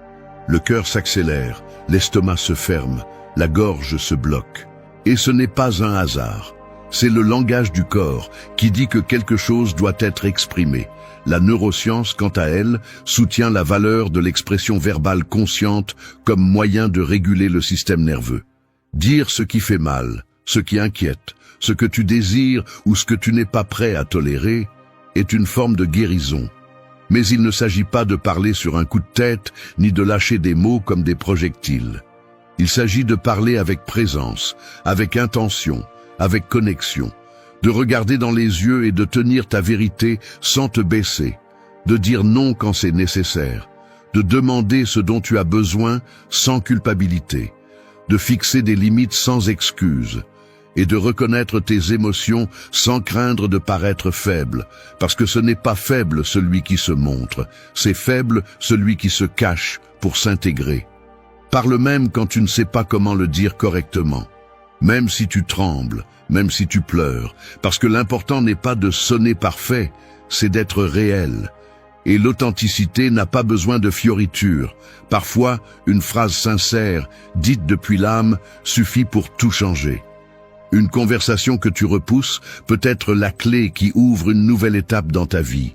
Le cœur s'accélère, l'estomac se ferme, la gorge se bloque. Et ce n'est pas un hasard. C'est le langage du corps qui dit que quelque chose doit être exprimé. La neuroscience, quant à elle, soutient la valeur de l'expression verbale consciente comme moyen de réguler le système nerveux. Dire ce qui fait mal, ce qui inquiète, ce que tu désires ou ce que tu n'es pas prêt à tolérer est une forme de guérison. Mais il ne s'agit pas de parler sur un coup de tête ni de lâcher des mots comme des projectiles. Il s'agit de parler avec présence, avec intention, avec connexion, de regarder dans les yeux et de tenir ta vérité sans te baisser, de dire non quand c'est nécessaire, de demander ce dont tu as besoin sans culpabilité, de fixer des limites sans excuse, et de reconnaître tes émotions sans craindre de paraître faible, parce que ce n'est pas faible celui qui se montre, c'est faible celui qui se cache pour s'intégrer. Parle même quand tu ne sais pas comment le dire correctement, même si tu trembles, même si tu pleures, parce que l'important n'est pas de sonner parfait, c'est d'être réel. Et l'authenticité n'a pas besoin de fioritures. Parfois, une phrase sincère, dite depuis l'âme, suffit pour tout changer. Une conversation que tu repousses peut être la clé qui ouvre une nouvelle étape dans ta vie.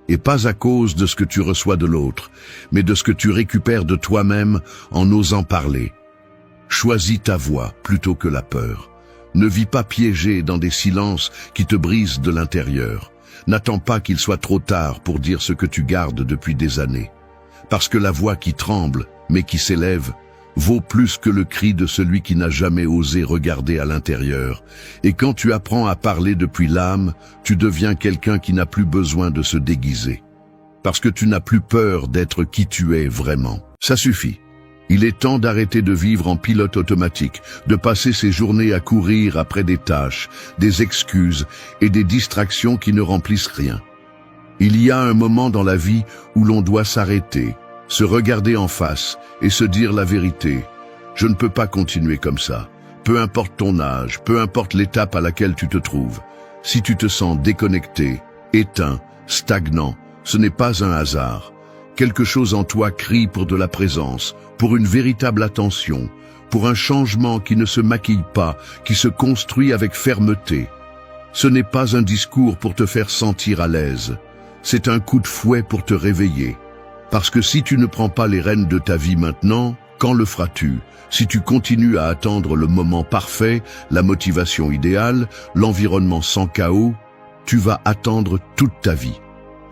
Et pas à cause de ce que tu reçois de l'autre, mais de ce que tu récupères de toi-même en osant parler. Choisis ta voix plutôt que la peur. Ne vis pas piégé dans des silences qui te brisent de l'intérieur. N'attends pas qu'il soit trop tard pour dire ce que tu gardes depuis des années. Parce que la voix qui tremble, mais qui s'élève, vaut plus que le cri de celui qui n'a jamais osé regarder à l'intérieur. Et quand tu apprends à parler depuis l'âme, tu deviens quelqu'un qui n'a plus besoin de se déguiser. Parce que tu n'as plus peur d'être qui tu es vraiment. Ça suffit. Il est temps d'arrêter de vivre en pilote automatique, de passer ses journées à courir après des tâches, des excuses et des distractions qui ne remplissent rien. Il y a un moment dans la vie où l'on doit s'arrêter, se regarder en face et se dire la vérité. Je ne peux pas continuer comme ça. Peu importe ton âge, peu importe l'étape à laquelle tu te trouves. Si tu te sens déconnecté, éteint, stagnant, ce n'est pas un hasard. Quelque chose en toi crie pour de la présence, pour une véritable attention, pour un changement qui ne se maquille pas, qui se construit avec fermeté. Ce n'est pas un discours pour te faire sentir à l'aise. C'est un coup de fouet pour te réveiller. Parce que si tu ne prends pas les rênes de ta vie maintenant, quand le feras-tu? Si tu continues à attendre le moment parfait, la motivation idéale, l'environnement sans chaos, tu vas attendre toute ta vie.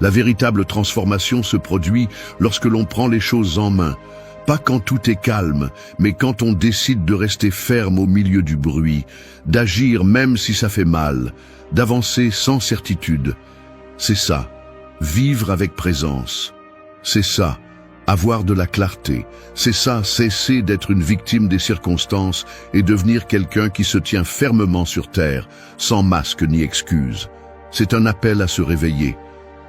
La véritable transformation se produit lorsque l'on prend les choses en main. Pas quand tout est calme, mais quand on décide de rester ferme au milieu du bruit, d'agir même si ça fait mal, d'avancer sans certitude. C'est ça, vivre avec présence. C'est ça, avoir de la clarté. C'est ça, cesser d'être une victime des circonstances et devenir quelqu'un qui se tient fermement sur terre, sans masque ni excuse. C'est un appel à se réveiller,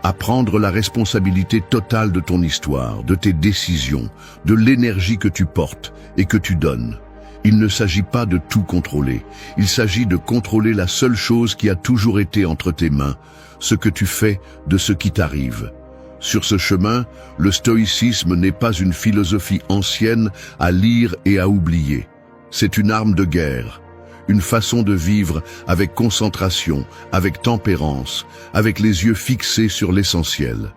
à prendre la responsabilité totale de ton histoire, de tes décisions, de l'énergie que tu portes et que tu donnes. Il ne s'agit pas de tout contrôler, il s'agit de contrôler la seule chose qui a toujours été entre tes mains, ce que tu fais de ce qui t'arrive. Sur ce chemin, le stoïcisme n'est pas une philosophie ancienne à lire et à oublier. C'est une arme de guerre. Une façon de vivre avec concentration, avec tempérance, avec les yeux fixés sur l'essentiel.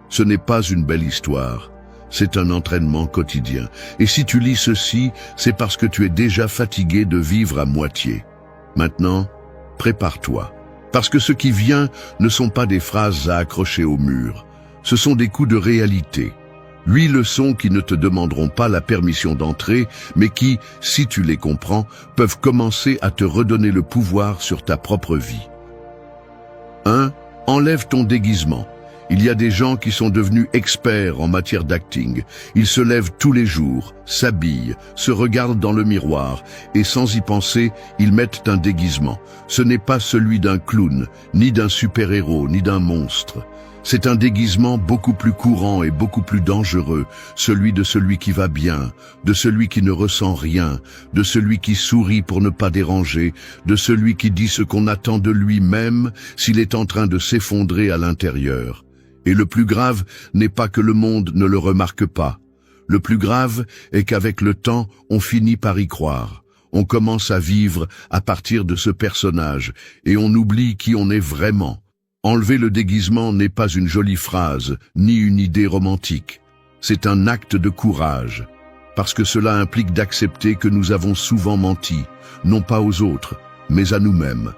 Ce n'est pas une belle histoire, c'est un entraînement quotidien. Et si tu lis ceci, c'est parce que tu es déjà fatigué de vivre à moitié. Maintenant, prépare-toi. Parce que ce qui vient ne sont pas des phrases à accrocher au mur. Ce sont des coups de réalité. 8 leçons qui ne te demanderont pas la permission d'entrer, mais qui, si tu les comprends, peuvent commencer à te redonner le pouvoir sur ta propre vie. 1. Enlève ton déguisement. Il y a des gens qui sont devenus experts en matière d'acting. Ils se lèvent tous les jours, s'habillent, se regardent dans le miroir, et sans y penser, ils mettent un déguisement. Ce n'est pas celui d'un clown, ni d'un super-héros, ni d'un monstre. C'est un déguisement beaucoup plus courant et beaucoup plus dangereux, celui qui va bien, de celui qui ne ressent rien, de celui qui sourit pour ne pas déranger, de celui qui dit ce qu'on attend de lui-même s'il est en train de s'effondrer à l'intérieur. Et le plus grave n'est pas que le monde ne le remarque pas. Le plus grave est qu'avec le temps, on finit par y croire. On commence à vivre à partir de ce personnage et on oublie qui on est vraiment. Enlever le déguisement n'est pas une jolie phrase, ni une idée romantique. C'est un acte de courage, parce que cela implique d'accepter que nous avons souvent menti, non pas aux autres, mais à nous-mêmes.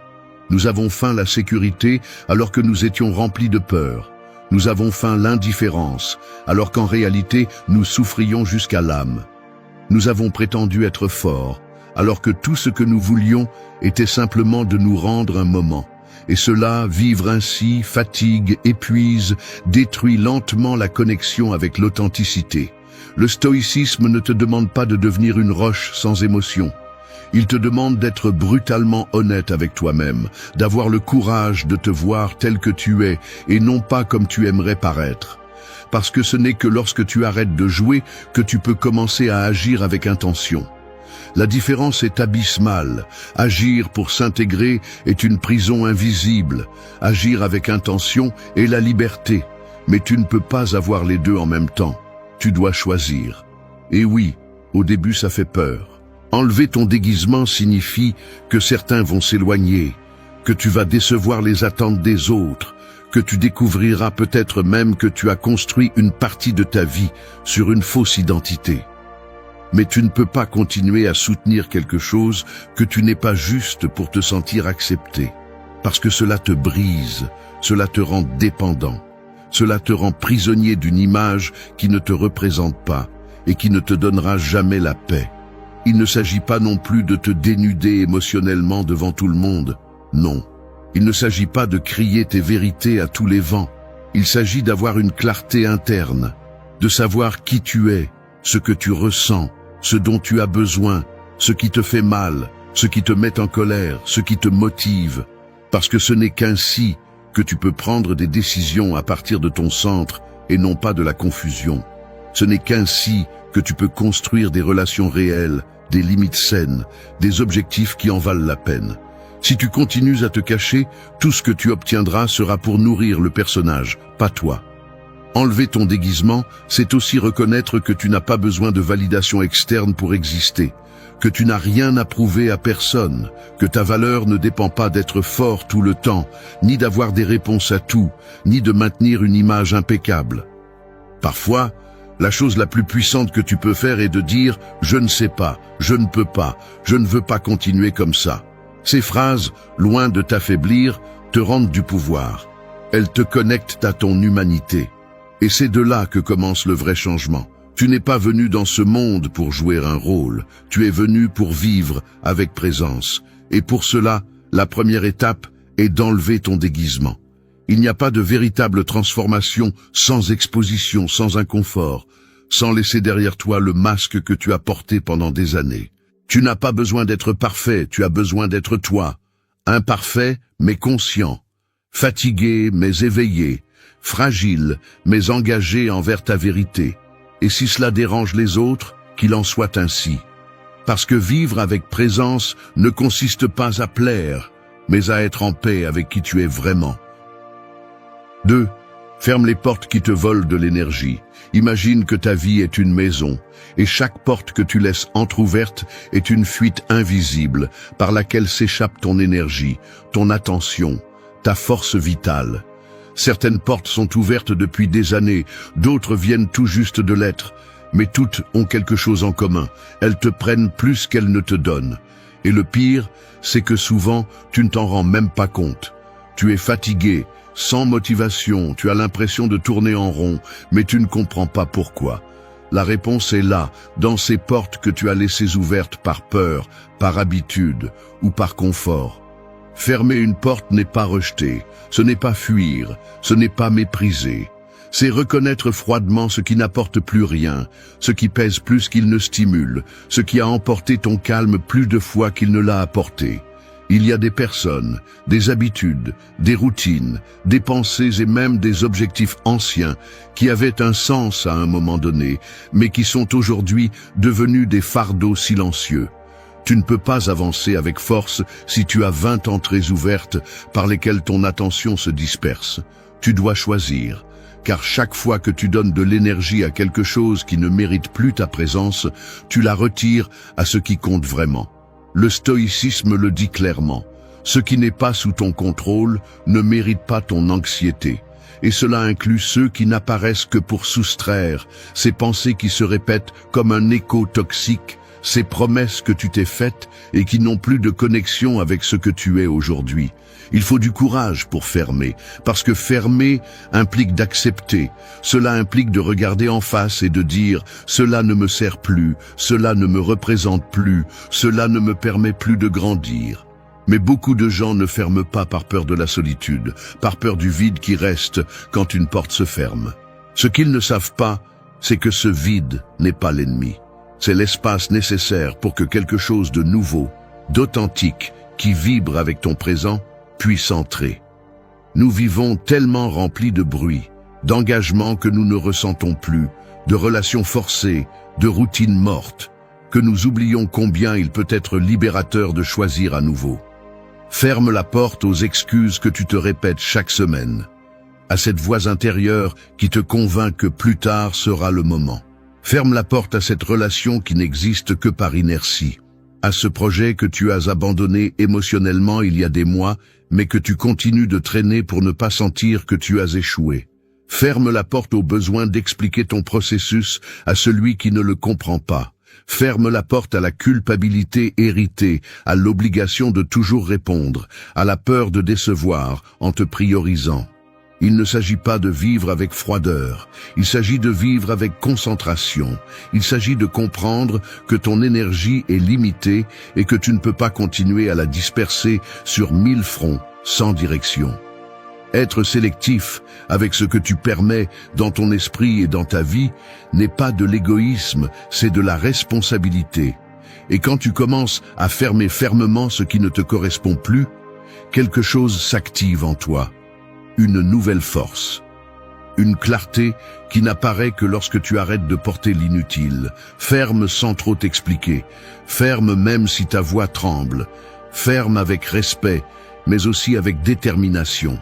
Nous avons feint la sécurité alors que nous étions remplis de peur. Nous avons feint l'indifférence, alors qu'en réalité, nous souffrions jusqu'à l'âme. Nous avons prétendu être forts, alors que tout ce que nous voulions était simplement de nous rendre un moment. Et cela, vivre ainsi, fatigue, épuise, détruit lentement la connexion avec l'authenticité. Le stoïcisme ne te demande pas de devenir une roche sans émotion. Il te demande d'être brutalement honnête avec toi-même, d'avoir le courage de te voir tel que tu es et non pas comme tu aimerais paraître. Parce que ce n'est que lorsque tu arrêtes de jouer que tu peux commencer à agir avec intention. La différence est abyssale. Agir pour s'intégrer est une prison invisible. Agir avec intention est la liberté. Mais tu ne peux pas avoir les deux en même temps. Tu dois choisir. Et oui, au début ça fait peur. Enlever ton déguisement signifie que certains vont s'éloigner, que tu vas décevoir les attentes des autres, que tu découvriras peut-être même que tu as construit une partie de ta vie sur une fausse identité. Mais tu ne peux pas continuer à soutenir quelque chose que tu n'es pas juste pour te sentir accepté. Parce que cela te brise, cela te rend dépendant, cela te rend prisonnier d'une image qui ne te représente pas et qui ne te donnera jamais la paix. Il ne s'agit pas non plus de te dénuder émotionnellement devant tout le monde, non. Il ne s'agit pas de crier tes vérités à tous les vents. Il s'agit d'avoir une clarté interne, de savoir qui tu es, ce que tu ressens, ce dont tu as besoin, ce qui te fait mal, ce qui te met en colère, ce qui te motive. Parce que ce n'est qu'ainsi que tu peux prendre des décisions à partir de ton centre et non pas de la confusion. Ce n'est qu'ainsi que tu peux construire des relations réelles, des limites saines, des objectifs qui en valent la peine. Si tu continues à te cacher, tout ce que tu obtiendras sera pour nourrir le personnage, pas toi. Enlever ton déguisement, c'est aussi reconnaître que tu n'as pas besoin de validation externe pour exister, que tu n'as rien à prouver à personne, que ta valeur ne dépend pas d'être fort tout le temps, ni d'avoir des réponses à tout, ni de maintenir une image impeccable. Parfois, la chose la plus puissante que tu peux faire est de dire « je ne sais pas, je ne peux pas, je ne veux pas continuer comme ça ». Ces phrases, loin de t'affaiblir, te rendent du pouvoir. Elles te connectent à ton humanité. Et c'est de là que commence le vrai changement. Tu n'es pas venu dans ce monde pour jouer un rôle, tu es venu pour vivre avec présence. Et pour cela, la première étape est d'enlever ton déguisement. Il n'y a pas de véritable transformation sans exposition, sans inconfort, sans laisser derrière toi le masque que tu as porté pendant des années. Tu n'as pas besoin d'être parfait, tu as besoin d'être toi. Imparfait, mais conscient. Fatigué, mais éveillé. Fragile, mais engagé envers ta vérité. Et si cela dérange les autres, qu'il en soit ainsi. Parce que vivre avec présence ne consiste pas à plaire, mais à être en paix avec qui tu es vraiment. 2. Ferme les portes qui te volent de l'énergie. Imagine que ta vie est une maison, et chaque porte que tu laisses entr'ouverte est une fuite invisible par laquelle s'échappe ton énergie, ton attention, ta force vitale. Certaines portes sont ouvertes depuis des années, d'autres viennent tout juste de l'être, mais toutes ont quelque chose en commun. Elles te prennent plus qu'elles ne te donnent. Et le pire, c'est que souvent, tu ne t'en rends même pas compte. Tu es fatigué, sans motivation, tu as l'impression de tourner en rond, mais tu ne comprends pas pourquoi. La réponse est là, dans ces portes que tu as laissées ouvertes par peur, par habitude ou par confort. Fermer une porte n'est pas rejeter, ce n'est pas fuir, ce n'est pas mépriser. C'est reconnaître froidement ce qui n'apporte plus rien, ce qui pèse plus qu'il ne stimule, ce qui a emporté ton calme plus de fois qu'il ne l'a apporté. Il y a des personnes, des habitudes, des routines, des pensées et même des objectifs anciens qui avaient un sens à un moment donné, mais qui sont aujourd'hui devenus des fardeaux silencieux. Tu ne peux pas avancer avec force si tu as 20 entrées ouvertes par lesquelles ton attention se disperse. Tu dois choisir, car chaque fois que tu donnes de l'énergie à quelque chose qui ne mérite plus ta présence, tu la retires à ce qui compte vraiment. Le stoïcisme le dit clairement. Ce qui n'est pas sous ton contrôle ne mérite pas ton anxiété. Et cela inclut ceux qui n'apparaissent que pour soustraire, ces pensées qui se répètent comme un écho toxique, ces promesses que tu t'es faites et qui n'ont plus de connexion avec ce que tu es aujourd'hui. Il faut du courage pour fermer, parce que fermer implique d'accepter. Cela implique de regarder en face et de dire « cela ne me sert plus, cela ne me représente plus, cela ne me permet plus de grandir ». Mais beaucoup de gens ne ferment pas par peur de la solitude, par peur du vide qui reste quand une porte se ferme. Ce qu'ils ne savent pas, c'est que ce vide n'est pas l'ennemi. C'est l'espace nécessaire pour que quelque chose de nouveau, d'authentique, qui vibre avec ton présent, puisse entrer. Nous vivons tellement remplis de bruit, d'engagement que nous ne ressentons plus, de relations forcées, de routines mortes, que nous oublions combien il peut être libérateur de choisir à nouveau. Ferme la porte aux excuses que tu te répètes chaque semaine, à cette voix intérieure qui te convainc que plus tard sera le moment. Ferme la porte à cette relation qui n'existe que par inertie, à ce projet que tu as abandonné émotionnellement il y a des mois, mais que tu continues de traîner pour ne pas sentir que tu as échoué. Ferme la porte au besoin d'expliquer ton processus à celui qui ne le comprend pas. Ferme la porte à la culpabilité héritée, à l'obligation de toujours répondre, à la peur de décevoir en te priorisant. Il ne s'agit pas de vivre avec froideur, il s'agit de vivre avec concentration. Il s'agit de comprendre que ton énergie est limitée et que tu ne peux pas continuer à la disperser sur 1000 fronts sans direction. Être sélectif avec ce que tu permets dans ton esprit et dans ta vie n'est pas de l'égoïsme, c'est de la responsabilité. Et quand tu commences à fermer fermement ce qui ne te correspond plus, quelque chose s'active en toi. Une nouvelle force. Une clarté qui n'apparaît que lorsque tu arrêtes de porter l'inutile. Ferme sans trop t'expliquer. Ferme même si ta voix tremble. Ferme avec respect, mais aussi avec détermination.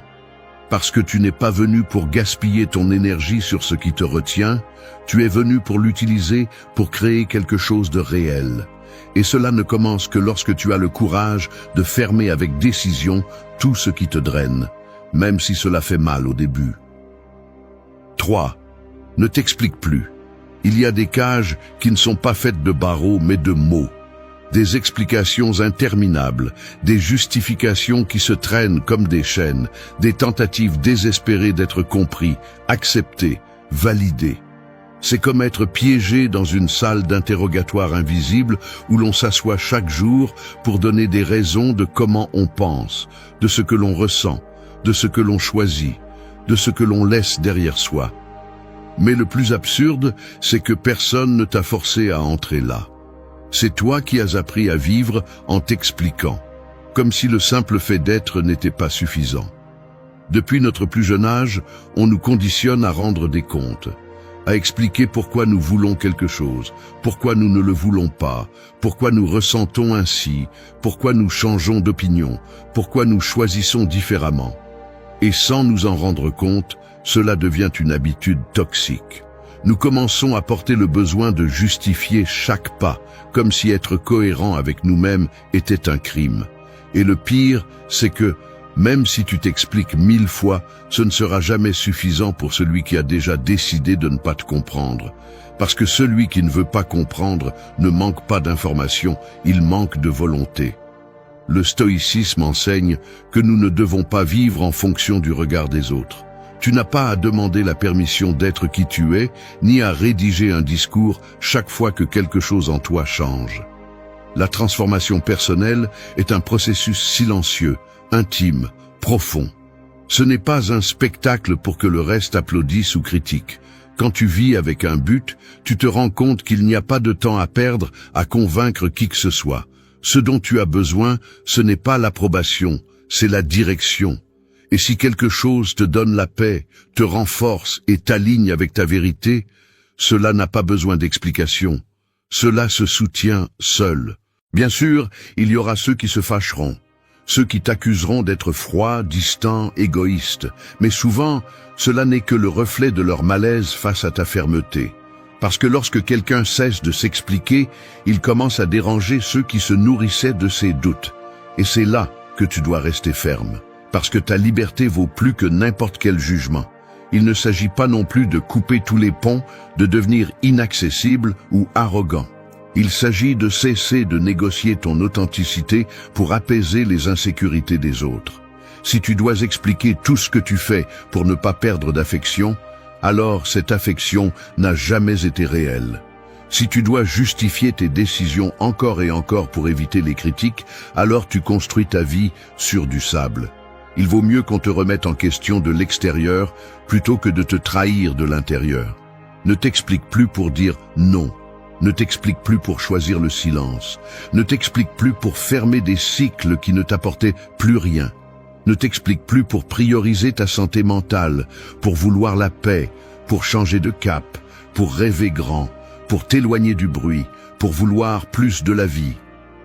Parce que tu n'es pas venu pour gaspiller ton énergie sur ce qui te retient, tu es venu pour l'utiliser pour créer quelque chose de réel. Et cela ne commence que lorsque tu as le courage de fermer avec décision tout ce qui te draine, même si cela fait mal au début. 3. Ne t'explique plus. Il y a des cages qui ne sont pas faites de barreaux mais de mots. Des explications interminables, des justifications qui se traînent comme des chaînes, des tentatives désespérées d'être compris, acceptés, validés. C'est comme être piégé dans une salle d'interrogatoire invisible où l'on s'assoit chaque jour pour donner des raisons de comment on pense, de ce que l'on ressent, de ce que l'on choisit, de ce que l'on laisse derrière soi. Mais le plus absurde, c'est que personne ne t'a forcé à entrer là. C'est toi qui as appris à vivre en t'expliquant, comme si le simple fait d'être n'était pas suffisant. Depuis notre plus jeune âge, on nous conditionne à rendre des comptes, à expliquer pourquoi nous voulons quelque chose, pourquoi nous ne le voulons pas, pourquoi nous ressentons ainsi, pourquoi nous changeons d'opinion, pourquoi nous choisissons différemment. Et sans nous en rendre compte, cela devient une habitude toxique. Nous commençons à porter le besoin de justifier chaque pas, comme si être cohérent avec nous-mêmes était un crime. Et le pire, c'est que, même si tu t'expliques 1000 fois, ce ne sera jamais suffisant pour celui qui a déjà décidé de ne pas te comprendre. Parce que celui qui ne veut pas comprendre ne manque pas d'informations, il manque de volonté. Le stoïcisme enseigne que nous ne devons pas vivre en fonction du regard des autres. Tu n'as pas à demander la permission d'être qui tu es, ni à rédiger un discours chaque fois que quelque chose en toi change. La transformation personnelle est un processus silencieux, intime, profond. Ce n'est pas un spectacle pour que le reste applaudisse ou critique. Quand tu vis avec un but, tu te rends compte qu'il n'y a pas de temps à perdre à convaincre qui que ce soit. Ce dont tu as besoin, ce n'est pas l'approbation, c'est la direction. Et si quelque chose te donne la paix, te renforce et t'aligne avec ta vérité, cela n'a pas besoin d'explication. Cela se soutient seul. Bien sûr, il y aura ceux qui se fâcheront, ceux qui t'accuseront d'être froid, distant, égoïste. Mais souvent, cela n'est que le reflet de leur malaise face à ta fermeté. Parce que lorsque quelqu'un cesse de s'expliquer, il commence à déranger ceux qui se nourrissaient de ses doutes. Et c'est là que tu dois rester ferme. Parce que ta liberté vaut plus que n'importe quel jugement. Il ne s'agit pas non plus de couper tous les ponts, de devenir inaccessible ou arrogant. Il s'agit de cesser de négocier ton authenticité pour apaiser les insécurités des autres. Si tu dois expliquer tout ce que tu fais pour ne pas perdre d'affection, alors cette affection n'a jamais été réelle. Si tu dois justifier tes décisions encore et encore pour éviter les critiques, alors tu construis ta vie sur du sable. Il vaut mieux qu'on te remette en question de l'extérieur plutôt que de te trahir de l'intérieur. Ne t'explique plus pour dire non, ne t'explique plus pour choisir le silence, ne t'explique plus pour fermer des cycles qui ne t'apportaient plus rien, ne t'explique plus pour prioriser ta santé mentale, pour vouloir la paix, pour changer de cap, pour rêver grand, pour t'éloigner du bruit, pour vouloir plus de la vie.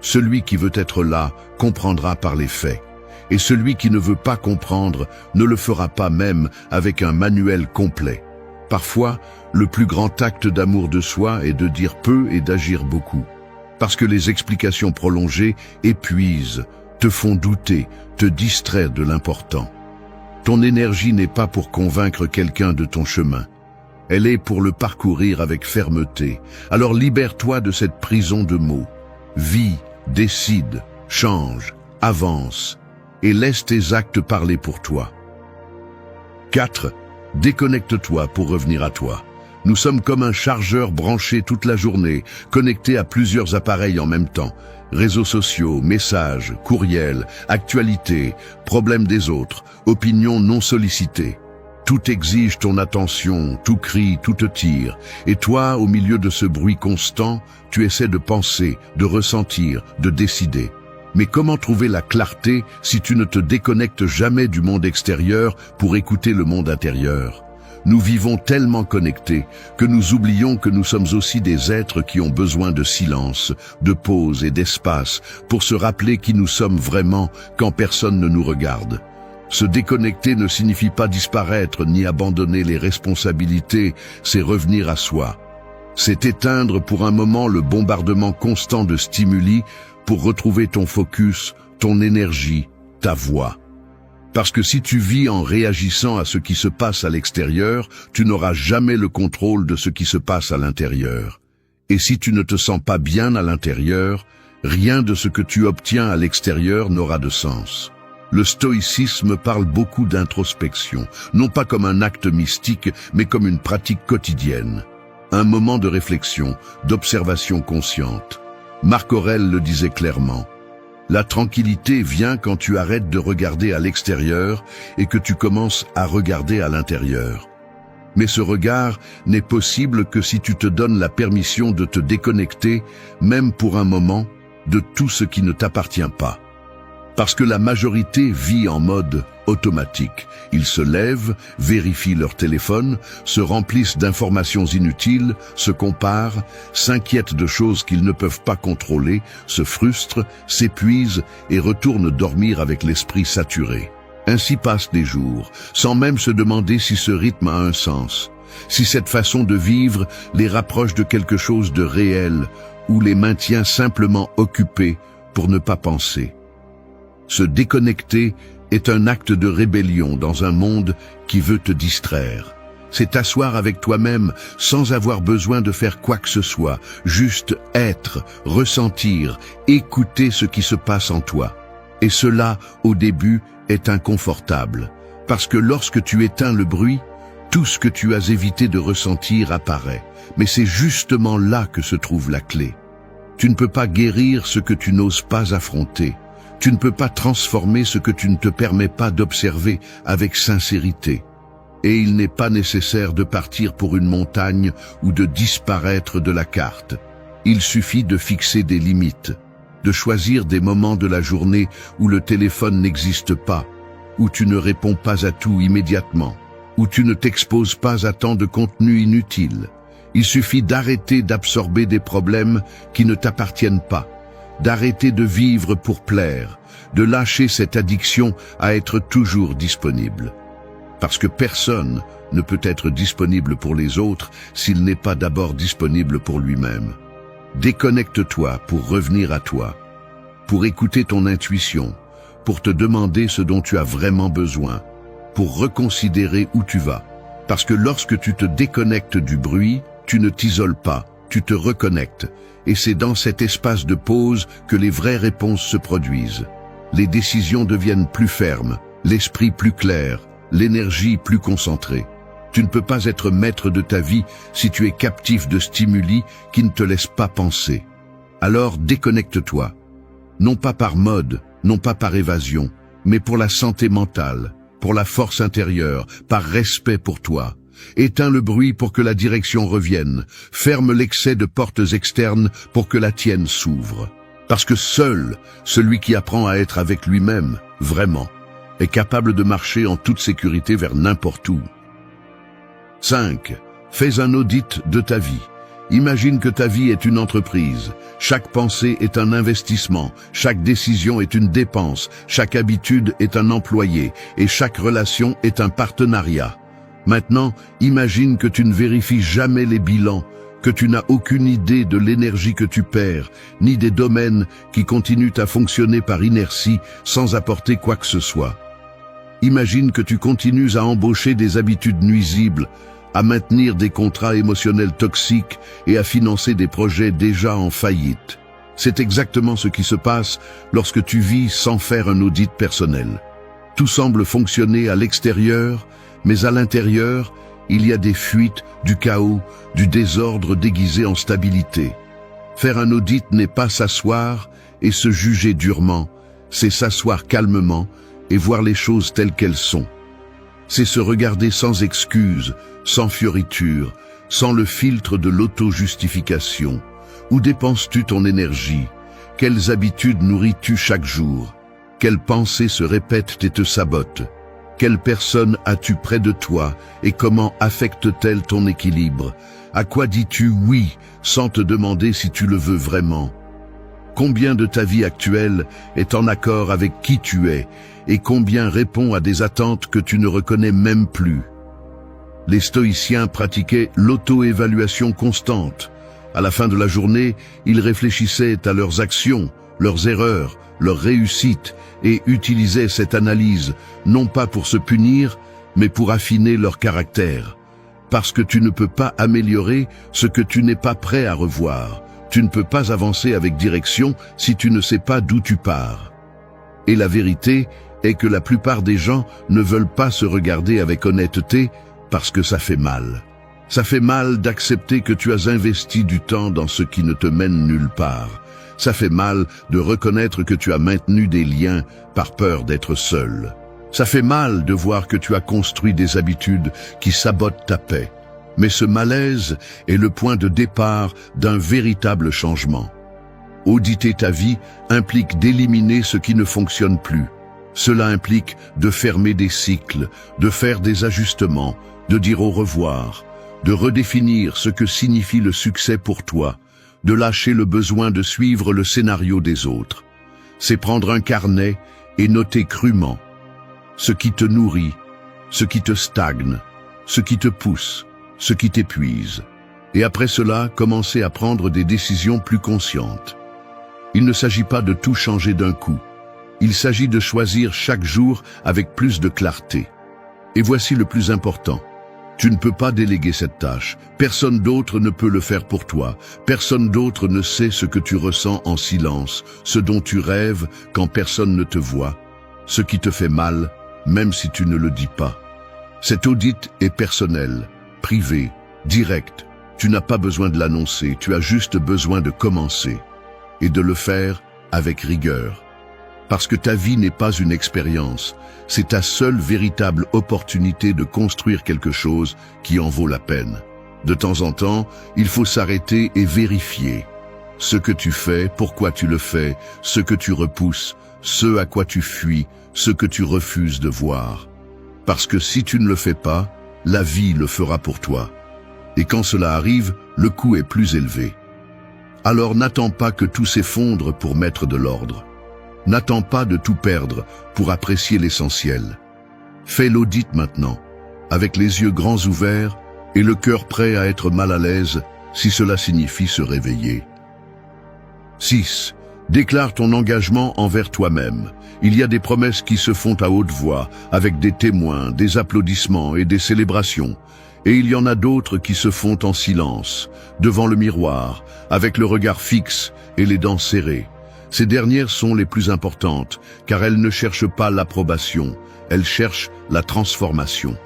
Celui qui veut être là comprendra par les faits. Et celui qui ne veut pas comprendre ne le fera pas même avec un manuel complet. Parfois, le plus grand acte d'amour de soi est de dire peu et d'agir beaucoup. Parce que les explications prolongées épuisent, te font douter, te distraient de l'important. Ton énergie n'est pas pour convaincre quelqu'un de ton chemin. Elle est pour le parcourir avec fermeté. Alors libère-toi de cette prison de mots. Vis, décide, change, avance. Et laisse tes actes parler pour toi. 4. Déconnecte-toi pour revenir à toi. Nous sommes comme un chargeur branché toute la journée, connecté à plusieurs appareils en même temps. Réseaux sociaux, messages, courriels, actualités, problèmes des autres, opinions non sollicitées. Tout exige ton attention, tout crie, tout te tire. Et toi, au milieu de ce bruit constant, tu essaies de penser, de ressentir, de décider. Mais comment trouver la clarté si tu ne te déconnectes jamais du monde extérieur pour écouter le monde intérieur? Nous vivons tellement connectés que nous oublions que nous sommes aussi des êtres qui ont besoin de silence, de pause et d'espace pour se rappeler qui nous sommes vraiment quand personne ne nous regarde. Se déconnecter ne signifie pas disparaître ni abandonner les responsabilités, c'est revenir à soi. C'est éteindre pour un moment le bombardement constant de stimuli pour retrouver ton focus, ton énergie, ta voix. Parce que si tu vis en réagissant à ce qui se passe à l'extérieur, tu n'auras jamais le contrôle de ce qui se passe à l'intérieur. Et si tu ne te sens pas bien à l'intérieur, rien de ce que tu obtiens à l'extérieur n'aura de sens. Le stoïcisme parle beaucoup d'introspection, non pas comme un acte mystique, mais comme une pratique quotidienne. Un moment de réflexion, d'observation consciente. Marc Aurèle le disait clairement. La tranquillité vient quand tu arrêtes de regarder à l'extérieur et que tu commences à regarder à l'intérieur. Mais ce regard n'est possible que si tu te donnes la permission de te déconnecter, même pour un moment, de tout ce qui ne t'appartient pas. Parce que la majorité vit en mode automatique. Ils se lèvent, vérifient leur téléphone, se remplissent d'informations inutiles, se comparent, s'inquiètent de choses qu'ils ne peuvent pas contrôler, se frustrent, s'épuisent et retournent dormir avec l'esprit saturé. Ainsi passent des jours, sans même se demander si ce rythme a un sens, si cette façon de vivre les rapproche de quelque chose de réel ou les maintient simplement occupés pour ne pas penser. Se déconnecter est un acte de rébellion dans un monde qui veut te distraire. C'est t'asseoir avec toi-même sans avoir besoin de faire quoi que ce soit, juste être, ressentir, écouter ce qui se passe en toi. Et cela, au début, est inconfortable, parce que lorsque tu éteins le bruit, tout ce que tu as évité de ressentir apparaît. Mais c'est justement là que se trouve la clé. Tu ne peux pas guérir ce que tu n'oses pas affronter. Tu ne peux pas transformer ce que tu ne te permets pas d'observer avec sincérité. Et il n'est pas nécessaire de partir pour une montagne ou de disparaître de la carte. Il suffit de fixer des limites, de choisir des moments de la journée où le téléphone n'existe pas, où tu ne réponds pas à tout immédiatement, où tu ne t'exposes pas à tant de contenu inutile. Il suffit d'arrêter d'absorber des problèmes qui ne t'appartiennent pas, d'arrêter de vivre pour plaire, de lâcher cette addiction à être toujours disponible. Parce que personne ne peut être disponible pour les autres s'il n'est pas d'abord disponible pour lui-même. Déconnecte-toi pour revenir à toi, pour écouter ton intuition, pour te demander ce dont tu as vraiment besoin, pour reconsidérer où tu vas. Parce que lorsque tu te déconnectes du bruit, tu ne t'isoles pas, tu te reconnectes. Et c'est dans cet espace de pause que les vraies réponses se produisent. Les décisions deviennent plus fermes, l'esprit plus clair, l'énergie plus concentrée. Tu ne peux pas être maître de ta vie si tu es captif de stimuli qui ne te laissent pas penser. Alors déconnecte-toi. Non pas par mode, non pas par évasion, mais pour la santé mentale, pour la force intérieure, par respect pour toi. Éteins le bruit pour que la direction revienne. Ferme l'excès de portes externes pour que la tienne s'ouvre. Parce que seul celui qui apprend à être avec lui-même, vraiment, est capable de marcher en toute sécurité vers n'importe où. 5. Fais un audit de ta vie. Imagine que ta vie est une entreprise. Chaque pensée est un investissement, chaque décision est une dépense, chaque habitude est un employé et chaque relation est un partenariat. Maintenant, imagine que tu ne vérifies jamais les bilans, que tu n'as aucune idée de l'énergie que tu perds, ni des domaines qui continuent à fonctionner par inertie sans apporter quoi que ce soit. Imagine que tu continues à embaucher des habitudes nuisibles, à maintenir des contrats émotionnels toxiques et à financer des projets déjà en faillite. C'est exactement ce qui se passe lorsque tu vis sans faire un audit personnel. Tout semble fonctionner à l'extérieur, mais à l'intérieur, il y a des fuites, du chaos, du désordre déguisé en stabilité. Faire un audit n'est pas s'asseoir et se juger durement, c'est s'asseoir calmement et voir les choses telles qu'elles sont. C'est se regarder sans excuse, sans fioriture, sans le filtre de l'auto-justification. Où dépenses-tu ton énergie? Quelles habitudes nourris-tu chaque jour? Quelles pensées se répètent et te sabotent? Quelle personne as-tu près de toi et comment affecte-t-elle ton équilibre? À quoi dis-tu oui sans te demander si tu le veux vraiment? Combien de ta vie actuelle est en accord avec qui tu es et combien répond à des attentes que tu ne reconnais même plus? Les stoïciens pratiquaient l'auto-évaluation constante. À la fin de la journée, ils réfléchissaient à leurs actions, leurs erreurs, leurs réussites et utilisaient cette analyse non pas pour se punir, mais pour affiner leur caractère. Parce que tu ne peux pas améliorer ce que tu n'es pas prêt à revoir. Tu ne peux pas avancer avec direction si tu ne sais pas d'où tu pars. Et la vérité est que la plupart des gens ne veulent pas se regarder avec honnêteté parce que ça fait mal. Ça fait mal d'accepter que tu as investi du temps dans ce qui ne te mène nulle part. Ça fait mal de reconnaître que tu as maintenu des liens par peur d'être seul. Ça fait mal de voir que tu as construit des habitudes qui sabotent ta paix. Mais ce malaise est le point de départ d'un véritable changement. Auditer ta vie implique d'éliminer ce qui ne fonctionne plus. Cela implique de fermer des cycles, de faire des ajustements, de dire au revoir, de redéfinir ce que signifie le succès pour toi, de lâcher le besoin de suivre le scénario des autres. C'est prendre un carnet et noter crûment ce qui te nourrit, ce qui te stagne, ce qui te pousse, ce qui t'épuise. Et après cela, commencer à prendre des décisions plus conscientes. Il ne s'agit pas de tout changer d'un coup. Il s'agit de choisir chaque jour avec plus de clarté. Et voici le plus important. Tu ne peux pas déléguer cette tâche. Personne d'autre ne peut le faire pour toi. Personne d'autre ne sait ce que tu ressens en silence, ce dont tu rêves quand personne ne te voit, ce qui te fait mal, même si tu ne le dis pas. Cet audit est personnel, privé, direct. Tu n'as pas besoin de l'annoncer, tu as juste besoin de commencer. Et de le faire avec rigueur. Parce que ta vie n'est pas une expérience, c'est ta seule véritable opportunité de construire quelque chose qui en vaut la peine. De temps en temps, il faut s'arrêter et vérifier. Ce que tu fais, pourquoi tu le fais, ce que tu repousses, ce à quoi tu fuis, ce que tu refuses de voir. Parce que si tu ne le fais pas, la vie le fera pour toi. Et quand cela arrive, le coût est plus élevé. Alors n'attends pas que tout s'effondre pour mettre de l'ordre. N'attends pas de tout perdre pour apprécier l'essentiel. Fais l'audit maintenant, avec les yeux grands ouverts et le cœur prêt à être mal à l'aise si cela signifie se réveiller. 6. Déclare ton engagement envers toi-même. Il y a des promesses qui se font à haute voix, avec des témoins, des applaudissements et des célébrations. Et il y en a d'autres qui se font en silence, devant le miroir, avec le regard fixe et les dents serrées. Ces dernières sont les plus importantes, car elles ne cherchent pas l'approbation, elles cherchent la transformation.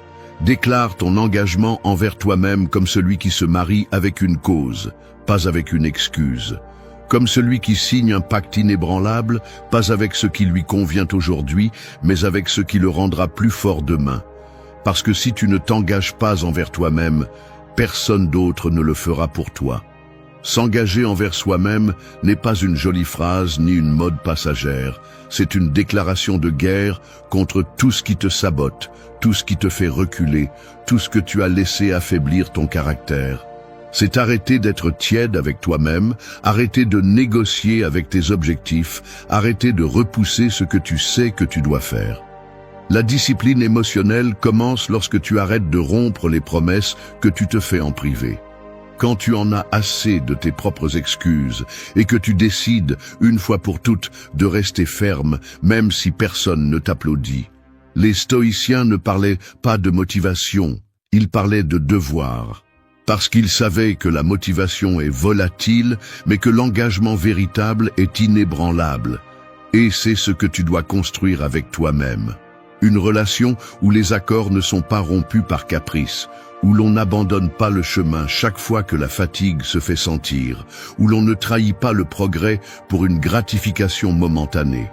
Déclare ton engagement envers toi-même comme celui qui se marie avec une cause, pas avec une excuse. Comme celui qui signe un pacte inébranlable, pas avec ce qui lui convient aujourd'hui, mais avec ce qui le rendra plus fort demain. Parce que si tu ne t'engages pas envers toi-même, personne d'autre ne le fera pour toi. S'engager envers soi-même n'est pas une jolie phrase ni une mode passagère, c'est une déclaration de guerre contre tout ce qui te sabote, tout ce qui te fait reculer, tout ce que tu as laissé affaiblir ton caractère. C'est arrêter d'être tiède avec toi-même, arrêter de négocier avec tes objectifs, arrêter de repousser ce que tu sais que tu dois faire. La discipline émotionnelle commence lorsque tu arrêtes de rompre les promesses que tu te fais en privé. Quand tu en as assez de tes propres excuses et que tu décides, une fois pour toutes, de rester ferme, même si personne ne t'applaudit. Les stoïciens ne parlaient pas de motivation, ils parlaient de devoir. Parce qu'ils savaient que la motivation est volatile, mais que l'engagement véritable est inébranlable. Et c'est ce que tu dois construire avec toi-même. Une relation où les accords ne sont pas rompus par caprice, où l'on n'abandonne pas le chemin chaque fois que la fatigue se fait sentir, où l'on ne trahit pas le progrès pour une gratification momentanée.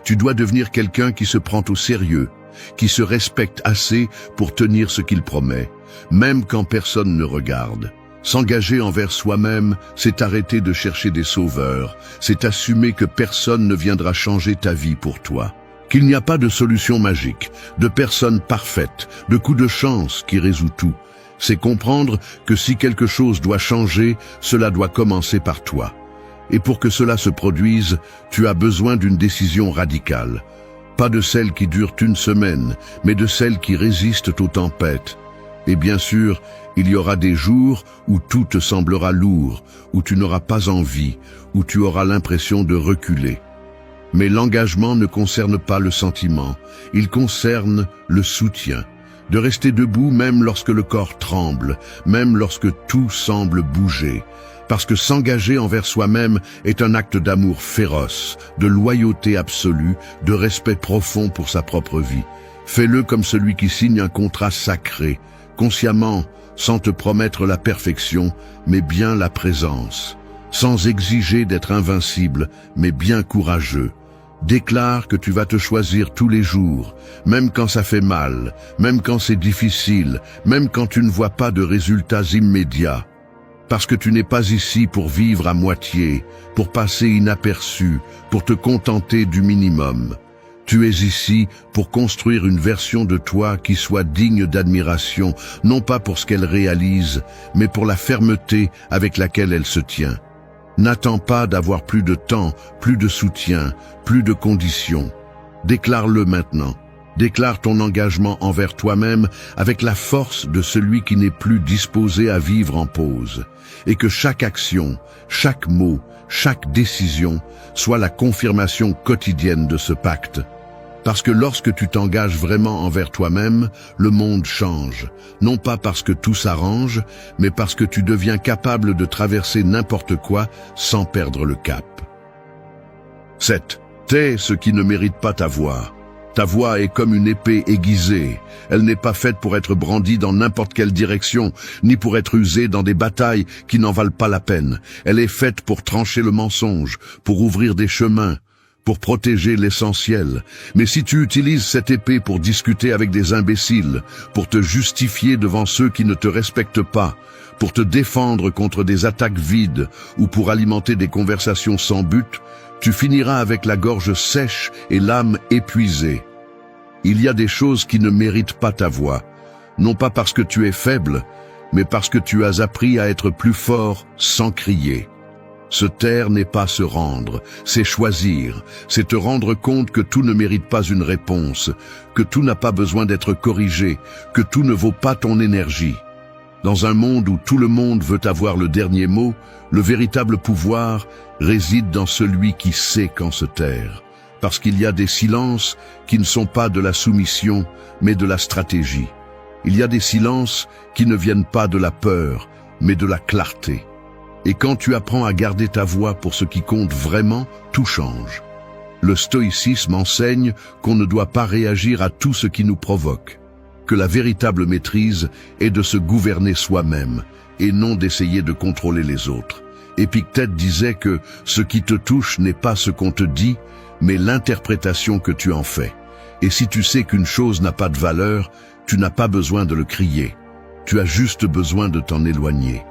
Tu dois devenir quelqu'un qui se prend au sérieux, qui se respecte assez pour tenir ce qu'il promet, même quand personne ne regarde. S'engager envers soi-même, c'est arrêter de chercher des sauveurs, c'est assumer que personne ne viendra changer ta vie pour toi. Qu'il n'y a pas de solution magique, de personne parfaite, de coup de chance qui résout tout. C'est comprendre que si quelque chose doit changer, cela doit commencer par toi. Et pour que cela se produise, tu as besoin d'une décision radicale. Pas de celle qui dure une semaine, mais de celle qui résiste aux tempêtes. Et bien sûr, il y aura des jours où tout te semblera lourd, où tu n'auras pas envie, où tu auras l'impression de reculer. Mais l'engagement ne concerne pas le sentiment, il concerne le soutien. De rester debout même lorsque le corps tremble, même lorsque tout semble bouger. Parce que s'engager envers soi-même est un acte d'amour féroce, de loyauté absolue, de respect profond pour sa propre vie. Fais-le comme celui qui signe un contrat sacré, consciemment, sans te promettre la perfection, mais bien la présence. Sans exiger d'être invincible, mais bien courageux. Déclare que tu vas te choisir tous les jours, même quand ça fait mal, même quand c'est difficile, même quand tu ne vois pas de résultats immédiats. Parce que tu n'es pas ici pour vivre à moitié, pour passer inaperçu, pour te contenter du minimum. Tu es ici pour construire une version de toi qui soit digne d'admiration, non pas pour ce qu'elle réalise, mais pour la fermeté avec laquelle elle se tient. N'attends pas d'avoir plus de temps, plus de soutien, plus de conditions. Déclare-le maintenant. Déclare ton engagement envers toi-même avec la force de celui qui n'est plus disposé à vivre en pause. Et que chaque action, chaque mot, chaque décision soit la confirmation quotidienne de ce pacte. Parce que lorsque tu t'engages vraiment envers toi-même, le monde change. Non pas parce que tout s'arrange, mais parce que tu deviens capable de traverser n'importe quoi sans perdre le cap. 7. Tais ce qui ne mérite pas ta voix. Ta voix est comme une épée aiguisée. Elle n'est pas faite pour être brandie dans n'importe quelle direction, ni pour être usée dans des batailles qui n'en valent pas la peine. Elle est faite pour trancher le mensonge, pour ouvrir des chemins, pour protéger l'essentiel. Mais si tu utilises cette épée pour discuter avec des imbéciles, pour te justifier devant ceux qui ne te respectent pas, pour te défendre contre des attaques vides ou pour alimenter des conversations sans but, tu finiras avec la gorge sèche et l'âme épuisée. Il y a des choses qui ne méritent pas ta voix, non pas parce que tu es faible, mais parce que tu as appris à être plus fort sans crier. Se taire n'est pas se rendre, c'est choisir, c'est te rendre compte que tout ne mérite pas une réponse, que tout n'a pas besoin d'être corrigé, que tout ne vaut pas ton énergie. Dans un monde où tout le monde veut avoir le dernier mot, le véritable pouvoir réside dans celui qui sait quand se taire. Parce qu'il y a des silences qui ne sont pas de la soumission, mais de la stratégie. Il y a des silences qui ne viennent pas de la peur, mais de la clarté. Et quand tu apprends à garder ta voix pour ce qui compte vraiment, tout change. Le stoïcisme enseigne qu'on ne doit pas réagir à tout ce qui nous provoque, que la véritable maîtrise est de se gouverner soi-même et non d'essayer de contrôler les autres. Épictète disait que ce qui te touche n'est pas ce qu'on te dit, mais l'interprétation que tu en fais. Et si tu sais qu'une chose n'a pas de valeur, tu n'as pas besoin de le crier. Tu as juste besoin de t'en éloigner.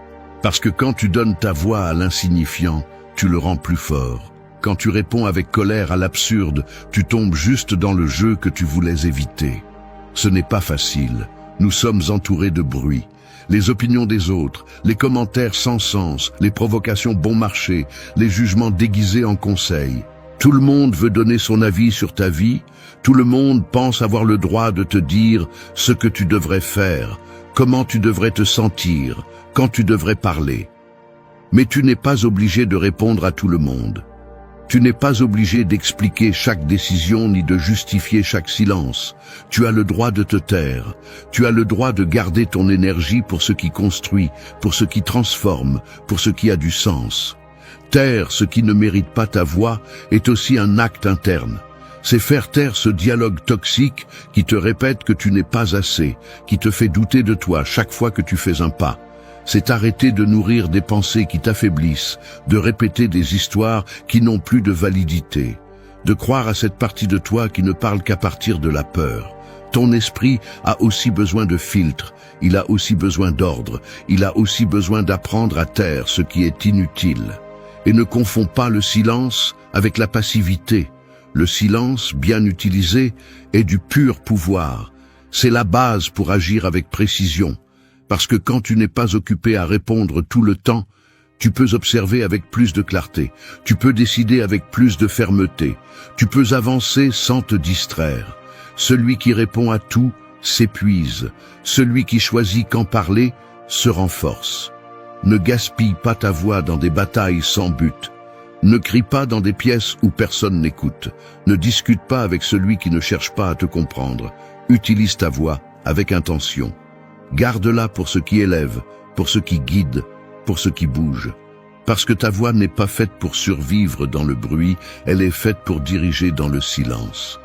Parce que quand tu donnes ta voix à l'insignifiant, tu le rends plus fort. Quand tu réponds avec colère à l'absurde, tu tombes juste dans le jeu que tu voulais éviter. Ce n'est pas facile. Nous sommes entourés de bruit. Les opinions des autres, les commentaires sans sens, les provocations bon marché, les jugements déguisés en conseils. Tout le monde veut donner son avis sur ta vie. Tout le monde pense avoir le droit de te dire ce que tu devrais faire, comment tu devrais te sentir, quand tu devrais parler. Mais tu n'es pas obligé de répondre à tout le monde. Tu n'es pas obligé d'expliquer chaque décision ni de justifier chaque silence. Tu as le droit de te taire. Tu as le droit de garder ton énergie pour ce qui construit, pour ce qui transforme, pour ce qui a du sens. Taire ce qui ne mérite pas ta voix est aussi un acte interne. C'est faire taire ce dialogue toxique qui te répète que tu n'es pas assez, qui te fait douter de toi chaque fois que tu fais un pas. C'est arrêter de nourrir des pensées qui t'affaiblissent, de répéter des histoires qui n'ont plus de validité, de croire à cette partie de toi qui ne parle qu'à partir de la peur. Ton esprit a aussi besoin de filtres, il a aussi besoin d'ordre, il a aussi besoin d'apprendre à taire ce qui est inutile. Et ne confonds pas le silence avec la passivité. Le silence, bien utilisé, est du pur pouvoir. C'est la base pour agir avec précision. Parce que quand tu n'es pas occupé à répondre tout le temps, tu peux observer avec plus de clarté, tu peux décider avec plus de fermeté, tu peux avancer sans te distraire. Celui qui répond à tout s'épuise, celui qui choisit quand parler se renforce. Ne gaspille pas ta voix dans des batailles sans but. Ne crie pas dans des pièces où personne n'écoute. Ne discute pas avec celui qui ne cherche pas à te comprendre. Utilise ta voix avec intention. Garde-la pour ce qui élève, pour ce qui guide, pour ce qui bouge. Parce que ta voix n'est pas faite pour survivre dans le bruit, elle est faite pour diriger dans le silence.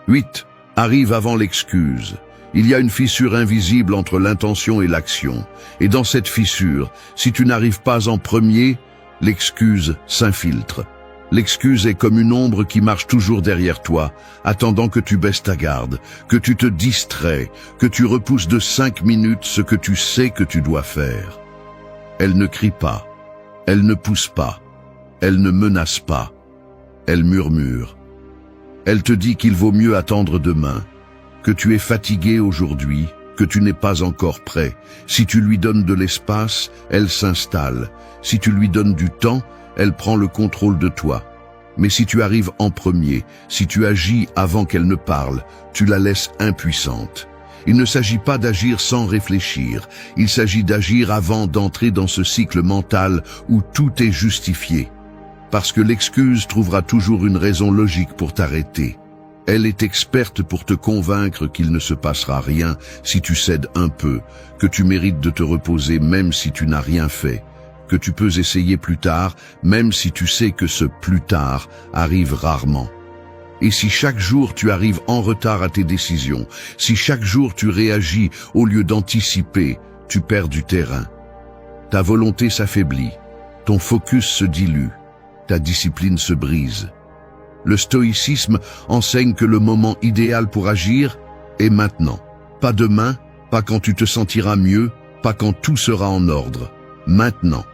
8. Arrive avant l'excuse. Il y a une fissure invisible entre l'intention et l'action. Et dans cette fissure, si tu n'arrives pas en premier, l'excuse s'infiltre. L'excuse est comme une ombre qui marche toujours derrière toi, attendant que tu baisses ta garde, que tu te distrais, que tu repousses de 5 minutes ce que tu sais que tu dois faire. Elle ne crie pas, elle ne pousse pas, elle ne menace pas, elle murmure. Elle te dit qu'il vaut mieux attendre demain, que tu es fatigué aujourd'hui, que tu n'es pas encore prêt. Si tu lui donnes de l'espace, elle s'installe. Si tu lui donnes du temps, elle prend le contrôle de toi. Mais si tu arrives en premier, si tu agis avant qu'elle ne parle, tu la laisses impuissante. Il ne s'agit pas d'agir sans réfléchir, il s'agit d'agir avant d'entrer dans ce cycle mental où tout est justifié. Parce que l'excuse trouvera toujours une raison logique pour t'arrêter. Elle est experte pour te convaincre qu'il ne se passera rien si tu cèdes un peu, que tu mérites de te reposer même si tu n'as rien fait, que tu peux essayer plus tard, même si tu sais que ce plus tard arrive rarement. Et si chaque jour tu arrives en retard à tes décisions, si chaque jour tu réagis au lieu d'anticiper, tu perds du terrain. Ta volonté s'affaiblit, ton focus se dilue, ta discipline se brise. Le stoïcisme enseigne que le moment idéal pour agir est maintenant. Pas demain, pas quand tu te sentiras mieux, pas quand tout sera en ordre. Maintenant.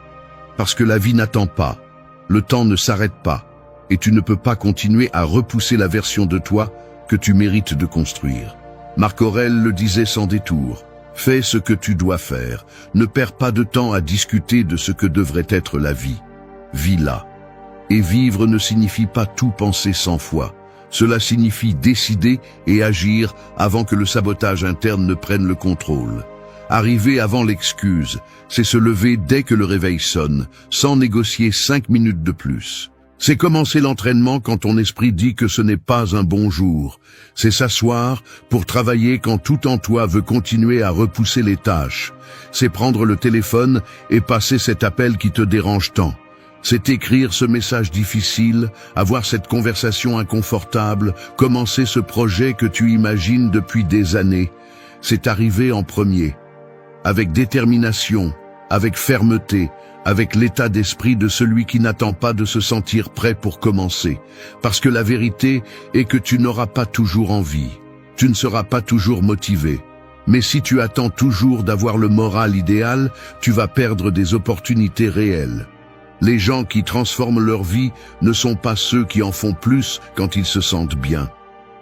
Parce que la vie n'attend pas, le temps ne s'arrête pas, et tu ne peux pas continuer à repousser la version de toi que tu mérites de construire. Marc Aurèle le disait sans détour. Fais ce que tu dois faire. Ne perds pas de temps à discuter de ce que devrait être la vie. Vis-la. Et vivre ne signifie pas tout penser 100 fois. Cela signifie décider et agir avant que le sabotage interne ne prenne le contrôle. Arriver avant l'excuse, c'est se lever dès que le réveil sonne, sans négocier 5 minutes de plus. C'est commencer l'entraînement quand ton esprit dit que ce n'est pas un bon jour. C'est s'asseoir pour travailler quand tout en toi veut continuer à repousser les tâches. C'est prendre le téléphone et passer cet appel qui te dérange tant. C'est écrire ce message difficile, avoir cette conversation inconfortable, commencer ce projet que tu imagines depuis des années. C'est arriver en premier. Avec détermination, avec fermeté, avec l'état d'esprit de celui qui n'attend pas de se sentir prêt pour commencer, parce que la vérité est que tu n'auras pas toujours envie, tu ne seras pas toujours motivé. Mais si tu attends toujours d'avoir le moral idéal, tu vas perdre des opportunités réelles. Les gens qui transforment leur vie ne sont pas ceux qui en font plus quand ils se sentent bien.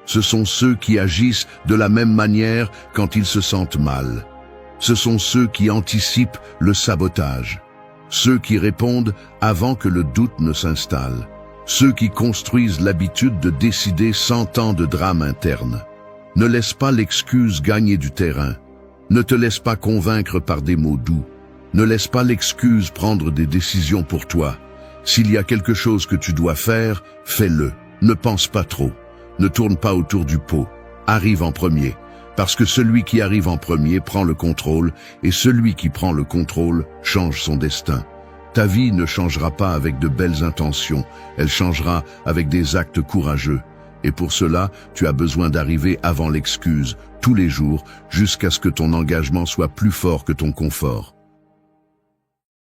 Ce sont ceux qui agissent de la même manière quand ils se sentent mal. Ce sont ceux qui anticipent le sabotage. Ceux qui répondent avant que le doute ne s'installe. Ceux qui construisent l'habitude de décider sans tant de drame interne. Ne laisse pas l'excuse gagner du terrain. Ne te laisse pas convaincre par des mots doux. Ne laisse pas l'excuse prendre des décisions pour toi. S'il y a quelque chose que tu dois faire, fais-le. Ne pense pas trop. Ne tourne pas autour du pot. Arrive en premier. Parce que celui qui arrive en premier prend le contrôle, et celui qui prend le contrôle change son destin. Ta vie ne changera pas avec de belles intentions, elle changera avec des actes courageux. Et pour cela, tu as besoin d'arriver avant l'excuse, tous les jours, jusqu'à ce que ton engagement soit plus fort que ton confort.